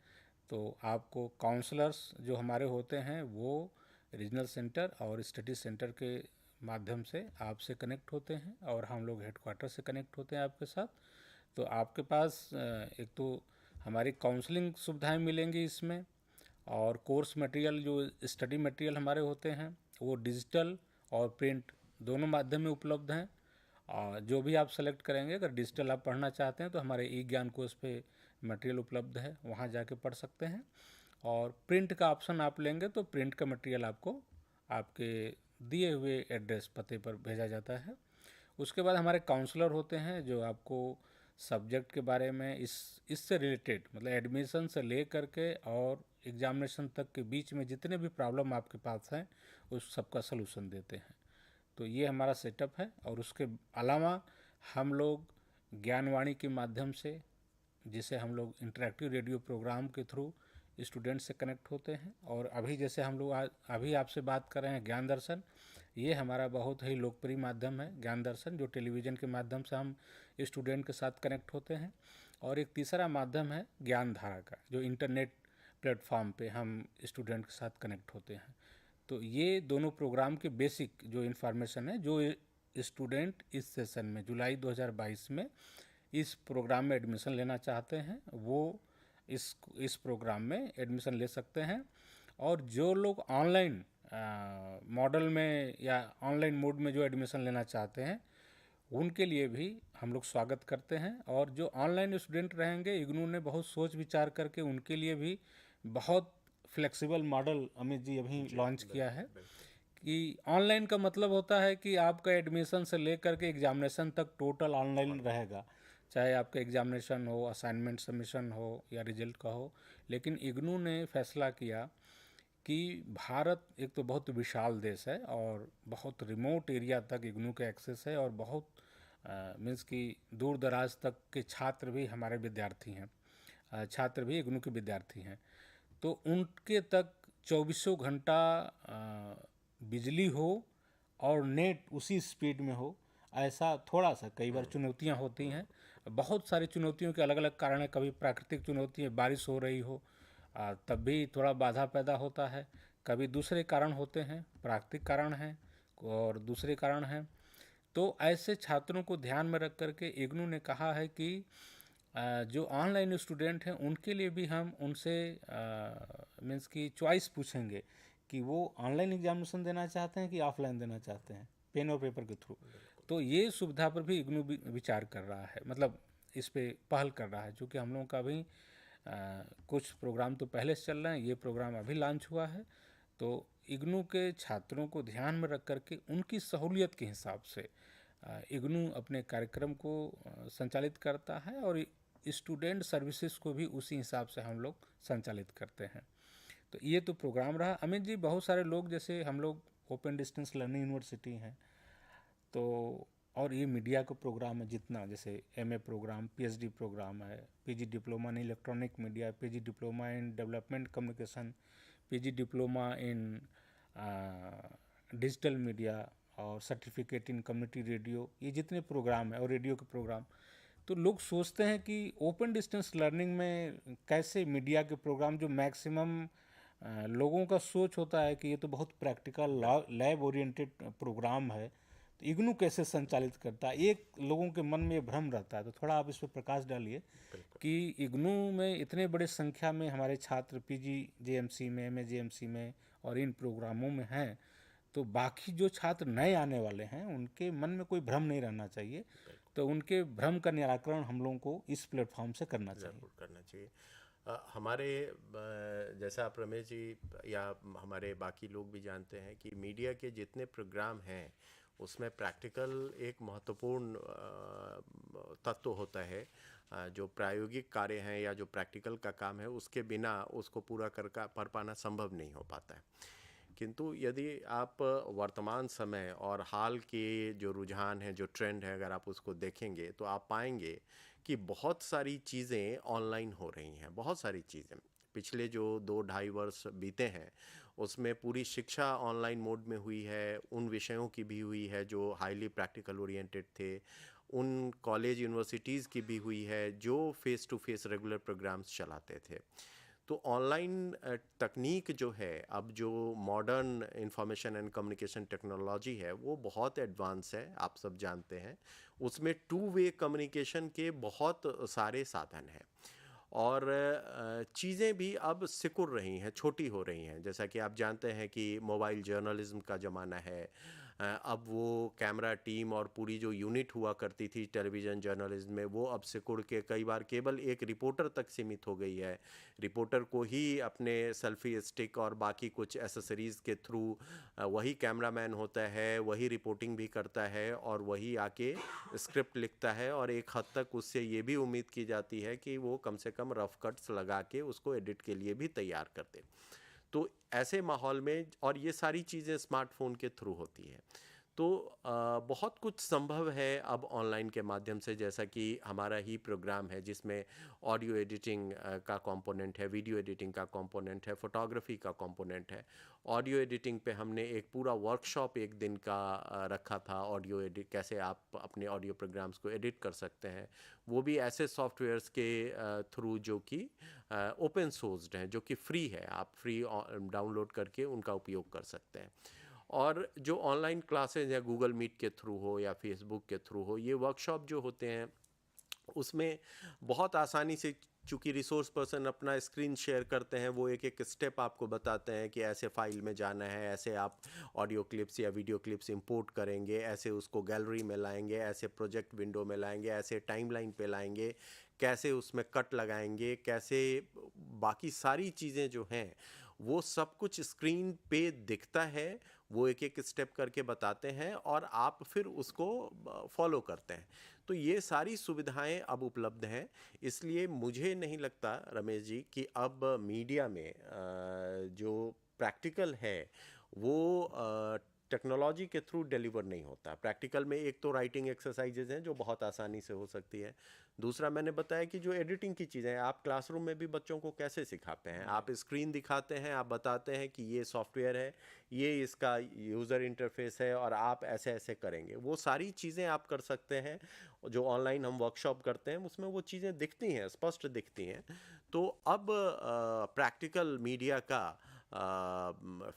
तो आपको काउंसलर्स जो हमारे होते हैं वो रीजनल सेंटर और स्टडी सेंटर के माध्यम से आपसे कनेक्ट होते हैं, और हम लोग हेडक्वार्टर से कनेक्ट होते हैं आपके साथ। तो आपके पास एक तो हमारी काउंसलिंग सुविधाएं मिलेंगी इसमें, और कोर्स मटेरियल जो स्टडी मटेरियल हमारे होते हैं वो डिजिटल और प्रिंट दोनों माध्यम में उपलब्ध हैं। और जो भी आप सेलेक्ट करेंगे, अगर डिजिटल आप पढ़ना चाहते हैं तो हमारे ई ज्ञान कोर्स पे मटेरियल उपलब्ध है, वहाँ जाके पढ़ सकते हैं। और प्रिंट का ऑप्शन आप लेंगे तो प्रिंट का मटेरियल आपको आपके दिए हुए एड्रेस पते पर भेजा जाता है। उसके बाद हमारे काउंसलर होते हैं जो आपको सब्जेक्ट के बारे में इससे रिलेटेड, मतलब एडमिशन से ले करके और एग्जामिनेशन तक के बीच में जितने भी प्रॉब्लम आपके पास हैं उस सबका सलूशन देते हैं। तो ये हमारा सेटअप है। और उसके अलावा हम लोग ज्ञानवाणी के माध्यम से, जिसे हम लोग इंटरेक्टिव रेडियो प्रोग्राम के थ्रू स्टूडेंट से कनेक्ट होते हैं। और अभी जैसे हम लोग अभी आपसे बात कर रहे हैं ज्ञान दर्शन, ये हमारा बहुत ही लोकप्रिय माध्यम है ज्ञान दर्शन, जो टेलीविज़न के माध्यम से हम स्टूडेंट के साथ कनेक्ट होते हैं। और एक तीसरा माध्यम है ज्ञान धारा का, जो इंटरनेट प्लेटफॉर्म पे हम स्टूडेंट के साथ कनेक्ट होते हैं। तो ये दोनों प्रोग्राम के बेसिक जो इन्फॉर्मेशन है, जो स्टूडेंट इस सेशन में जुलाई 2022 में इस प्रोग्राम में एडमिशन लेना चाहते हैं वो इस प्रोग्राम में एडमिशन ले सकते हैं। और जो लोग ऑनलाइन मॉडल में या ऑनलाइन मोड में जो एडमिशन लेना चाहते हैं उनके लिए भी हम लोग स्वागत करते हैं। और जो ऑनलाइन स्टूडेंट रहेंगे, इग्नू ने बहुत सोच विचार करके उनके लिए भी बहुत फ्लेक्सिबल मॉडल अमित जी अभी लॉन्च किया है कि ऑनलाइन का मतलब होता है कि आपका एडमिशन से लेकर के एग्जामिनेशन तक टोटल ऑनलाइन रहेगा, चाहे आपका एग्जामिनेशन हो, असाइनमेंट सबमिशन हो या रिजल्ट का हो। लेकिन इग्नू ने फैसला किया कि भारत एक तो बहुत विशाल देश है और बहुत रिमोट एरिया तक इग्नू का एक्सेस है, और बहुत मीन्स कि दूर दराज तक के छात्र भी हमारे विद्यार्थी हैं, छात्र भी इग्नू के विद्यार्थी हैं। तो उनके तक 24 घंटा बिजली हो और नेट उसी स्पीड में हो, ऐसा थोड़ा सा कई बार चुनौतियां होती हैं। बहुत सारी चुनौतियों के अलग अलग कारण है। कभी प्राकृतिक चुनौती है, बारिश हो रही हो तब भी थोड़ा बाधा पैदा होता है। कभी दूसरे कारण होते हैं, प्राकृतिक कारण हैं और दूसरे कारण हैं। तो ऐसे छात्रों को ध्यान में रख करके इग्नू ने कहा है कि जो ऑनलाइन स्टूडेंट हैं उनके लिए भी हम उनसे मीन्स की चॉइस पूछेंगे कि वो ऑनलाइन एग्जामिनेशन देना चाहते हैं कि ऑफलाइन देना चाहते हैं, पेन और पेपर के थ्रू। तो ये सुविधा पर भी इग्नू विचार कर रहा है, मतलब इस पे पहल कर रहा है। चूँकि हम लोगों का भी कुछ प्रोग्राम तो पहले से चल रहे हैं, ये प्रोग्राम अभी लॉन्च हुआ है। तो इग्नू के छात्रों को ध्यान में रख करके उनकी सहूलियत के हिसाब से इग्नू अपने कार्यक्रम को संचालित करता है, और स्टूडेंट सर्विसेज को भी उसी हिसाब से हम लोग संचालित करते हैं। तो ये तो प्रोग्राम रहा। अमित जी, बहुत सारे लोग, जैसे हम लोग ओपन डिस्टेंस लर्निंग यूनिवर्सिटी हैं, तो और ये मीडिया का प्रोग्राम है जितना, जैसे एमए प्रोग्राम, पीएचडी प्रोग्राम है, PG diploma in electronic media, PG diploma in development communication, PG diploma in digital media और सर्टिफिकेट इन कम्युनिटी रेडियो, ये जितने प्रोग्राम है और रेडियो के प्रोग्राम। तो लोग सोचते हैं कि ओपन डिस्टेंस लर्निंग में कैसे मीडिया के प्रोग्राम, जो मैक्सिमम लोगों का सोच होता है कि ये तो बहुत प्रैक्टिकल लैब ओरिएंटेड प्रोग्राम है, तो इग्नू कैसे संचालित करता है, एक लोगों के मन में ये भ्रम रहता है। तो थोड़ा आप इस पर प्रकाश डालिए कि इग्नू में इतने बड़े संख्या में हमारे छात्र पीजी जेएमसी में, एमए जेएमसी में और इन प्रोग्रामों में हैं, तो बाकी जो छात्र नए आने वाले हैं उनके मन में कोई भ्रम नहीं रहना चाहिए। तो उनके भ्रम का निराकरण हम लोगों को इस प्लेटफॉर्म से करना चाहिए। हमारे जैसा आप रमेश जी या हमारे बाकी लोग भी जानते हैं कि मीडिया के जितने प्रोग्राम हैं उसमें प्रैक्टिकल एक महत्वपूर्ण तत्व होता है। जो प्रायोगिक कार्य हैं या जो प्रैक्टिकल का काम है उसके बिना उसको पूरा कर पाना संभव नहीं हो पाता है। किंतु यदि आप वर्तमान समय और हाल के जो रुझान हैं, जो ट्रेंड है, अगर आप उसको देखेंगे तो आप पाएंगे कि बहुत सारी चीज़ें ऑनलाइन हो रही हैं। बहुत सारी चीज़ें पिछले जो 2-2.5 वर्ष बीते हैं उसमें पूरी शिक्षा ऑनलाइन मोड में हुई है। उन विषयों की भी हुई है जो हाईली प्रैक्टिकल ओरिएंटेड थे, उन कॉलेज यूनिवर्सिटीज़ की भी हुई है जो face to face regular programs चलाते थे। तो ऑनलाइन तकनीक जो है, अब जो modern information and communication technology है वो बहुत एडवांस है, आप सब जानते हैं। उसमें 2 वे कम्युनिकेशन के बहुत सारे साधन हैं और चीज़ें भी अब सिकुड़ रही हैं, छोटी हो रही हैं। जैसा कि आप जानते हैं कि मोबाइल जर्नलिज्म का ज़माना है, अब वो कैमरा टीम और पूरी जो यूनिट हुआ करती थी टेलीविज़न जर्नलिज्म में, वो अब सिकुड़ के कई बार केवल एक रिपोर्टर तक सीमित हो गई है। रिपोर्टर को ही अपने सेल्फी स्टिक और बाकी कुछ एसेसरीज़ के थ्रू वही कैमरामैन होता है, वही रिपोर्टिंग भी करता है और वही आके स्क्रिप्ट लिखता है, और एक हद तक उससे ये भी उम्मीद की जाती है कि वो कम से कम रफ कट्स लगा के उसको एडिट के लिए भी तैयार कर दे। तो ऐसे माहौल में, और ये सारी चीज़ें स्मार्टफोन के थ्रू होती हैं, तो बहुत कुछ संभव है अब ऑनलाइन के माध्यम से, जैसा कि हमारा ही प्रोग्राम है जिसमें ऑडियो एडिटिंग का कंपोनेंट है, वीडियो एडिटिंग का कंपोनेंट है, फोटोग्राफी का कंपोनेंट है। ऑडियो एडिटिंग पे हमने एक पूरा वर्कशॉप एक दिन का रखा था, ऑडियो एडिट कैसे आप अपने ऑडियो प्रोग्राम्स को एडिट कर सकते हैं, वो भी ऐसे सॉफ्टवेयर्स के थ्रू जो कि ओपन सोर्स्ड हैं, जो कि फ्री है, आप फ्री डाउनलोड करके उनका उपयोग कर सकते हैं। और जो ऑनलाइन क्लासेज या गूगल मीट के थ्रू हो या फेसबुक के थ्रू हो, ये वर्कशॉप जो होते हैं उसमें बहुत आसानी से, चूँकि रिसोर्स पर्सन अपना स्क्रीन शेयर करते हैं, वो एक एक स्टेप आपको बताते हैं कि ऐसे फाइल में जाना है, ऐसे आप ऑडियो क्लिप्स या वीडियो क्लिप्स इंपोर्ट करेंगे, ऐसे उसको गैलरी में लाएंगे, ऐसे प्रोजेक्ट विंडो में लाएंगे, ऐसे टाइमलाइन पे लाएंगे, कैसे उसमें कट लगाएंगे, कैसे बाकी सारी चीज़ें जो हैं वो सब कुछ स्क्रीन पे दिखता है, वो एक एक स्टेप करके बताते हैं और आप फिर उसको फॉलो करते हैं। तो ये सारी सुविधाएं अब उपलब्ध हैं, इसलिए मुझे नहीं लगता रमेश जी कि अब मीडिया में जो प्रैक्टिकल है वो टेक्नोलॉजी के थ्रू डिलीवर नहीं होता। प्रैक्टिकल में एक तो राइटिंग एक्सरसाइजेज हैं जो बहुत आसानी से हो सकती है, दूसरा मैंने बताया कि जो एडिटिंग की चीज़ें हैं, आप क्लासरूम में भी बच्चों को कैसे सिखाते हैं, आप स्क्रीन दिखाते हैं, आप बताते हैं कि ये सॉफ्टवेयर है, ये इसका यूज़र इंटरफेस है और आप ऐसे ऐसे करेंगे, वो सारी चीज़ें आप कर सकते हैं। जो ऑनलाइन हम वर्कशॉप करते हैं उसमें वो चीज़ें दिखती हैं, स्पष्ट दिखती हैं। तो अब प्रैक्टिकल मीडिया का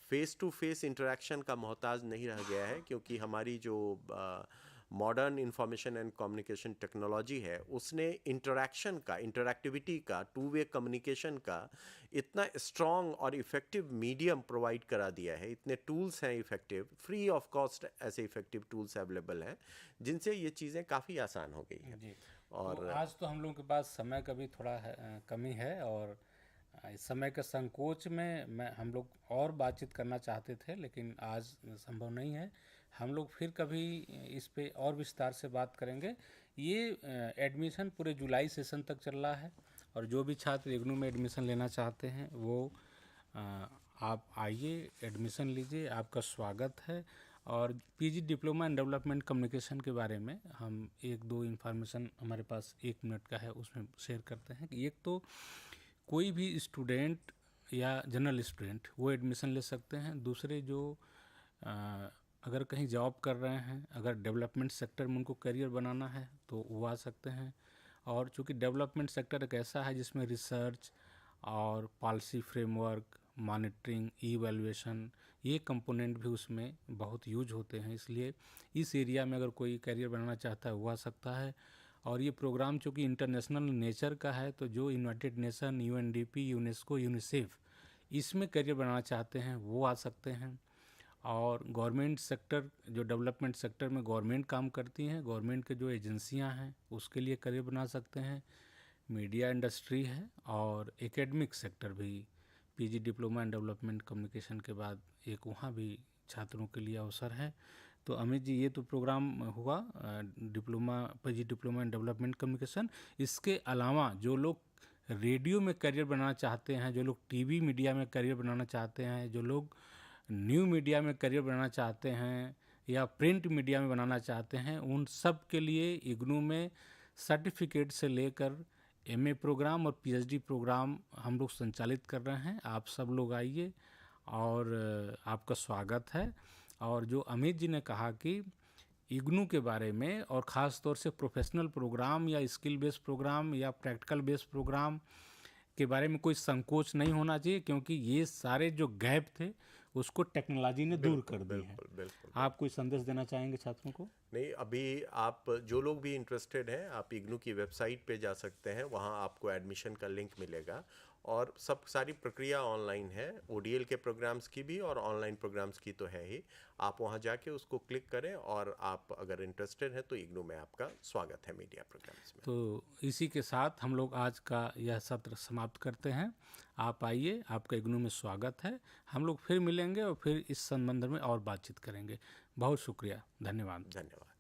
फेस टू फेस इंटरेक्शन का मोहताज नहीं रह गया है, क्योंकि हमारी जो modern information and communication technology है उसने इंटरेक्शन का, इंटरैक्टिविटी का, टू वे कम्युनिकेशन का इतना स्ट्रॉन्ग और इफ़ेक्टिव मीडियम प्रोवाइड करा दिया है, इतने टूल्स हैं इफ़ेक्टिव, फ्री ऑफ कॉस्ट ऐसे इफ़ेक्टिव टूल्स अवेलेबल हैं जिनसे ये चीज़ें काफ़ी आसान हो गई हैं। और तो आज तो हम लोगों के पास समय का भी थोड़ा कमी है, और इस समय के संकोच में हम लोग और बातचीत करना चाहते थे, लेकिन आज संभव नहीं है। हम लोग फिर कभी इस पे और विस्तार से बात करेंगे। ये एडमिशन पूरे जुलाई सेशन तक चल रहा है, और जो भी छात्र इग्नू में एडमिशन लेना चाहते हैं वो आप आइए, एडमिशन लीजिए, आपका स्वागत है। और PG diploma in development communication के बारे में हम एक दो इन्फॉर्मेशन हमारे पास 1 मिनट का है उसमें शेयर करते हैं कि एक तो कोई भी स्टूडेंट या जनरल स्टूडेंट वो एडमिशन ले सकते हैं। दूसरे जो अगर कहीं जॉब कर रहे हैं, अगर डेवलपमेंट सेक्टर में उनको करियर बनाना है तो वो आ सकते हैं। और चूँकि डेवलपमेंट सेक्टर एक ऐसा है जिसमें रिसर्च और पॉलिसी फ्रेमवर्क, मॉनिटरिंग, इवैल्यूएशन, ये कंपोनेंट भी उसमें बहुत यूज होते हैं, इसलिए इस एरिया में अगर कोई करियर बनाना चाहता है वो आ सकता है। और ये प्रोग्राम चूँकि इंटरनेशनल नेचर का है, तो जो United nation, UNDP, UNESCO, UNICEF इसमें करियर बनाना चाहते हैं वो आ सकते हैं। और गवर्नमेंट सेक्टर, जो डेवलपमेंट सेक्टर में गवर्नमेंट काम करती हैं, गवर्नमेंट के जो एजेंसियां हैं उसके लिए करियर बना सकते हैं। मीडिया इंडस्ट्री है और एकेडमिक सेक्टर भी, PG diploma in development communication के बाद एक वहाँ भी छात्रों के लिए अवसर है। तो अमित जी, ये तो प्रोग्राम हुआ diploma, PG diploma in development communication. इसके अलावा जो लोग रेडियो में करियर बनाना चाहते हैं, जो लोग टीवी मीडिया में करियर बनाना चाहते हैं, जो लोग न्यू मीडिया में करियर बनाना चाहते हैं या प्रिंट मीडिया में बनाना चाहते हैं, उन सब के लिए इग्नू में सर्टिफिकेट से लेकर एमए प्रोग्राम और पीएचडी प्रोग्राम हम लोग संचालित कर रहे हैं। आप सब लोग आइए और आपका स्वागत है। और जो अमित जी ने कहा कि इग्नू के बारे में, और ख़ास तौर से प्रोफेशनल प्रोग्राम या स्किल बेस्ड प्रोग्राम या प्रैक्टिकल बेस्ड प्रोग्राम के बारे में कोई संकोच नहीं होना चाहिए, क्योंकि ये सारे जो गैप थे उसको टेक्नोलॉजी ने दूर कर दी है। आप कोई संदेश देना चाहेंगे छात्रों को? नहीं, अभी आप जो लोग भी इंटरेस्टेड हैं, आप इग्नू की वेबसाइट पे जा सकते हैं, वहाँ आपको एडमिशन का लिंक मिलेगा और सब सारी प्रक्रिया ऑनलाइन है, ODL के प्रोग्राम्स की भी और ऑनलाइन प्रोग्राम्स की तो है ही। आप वहाँ जाके उसको क्लिक करें और आप अगर इंटरेस्टेड हैं तो इग्नू में आपका स्वागत है मीडिया प्रोग्राम्स में। तो इसी के साथ हम लोग आज का यह सत्र समाप्त करते हैं। आप आइए, आपका इग्नू में स्वागत है। हम लोग फिर मिलेंगे और फिर इस संबंध में और बातचीत करेंगे। बहुत शुक्रिया, धन्यवाद। धन्यवाद।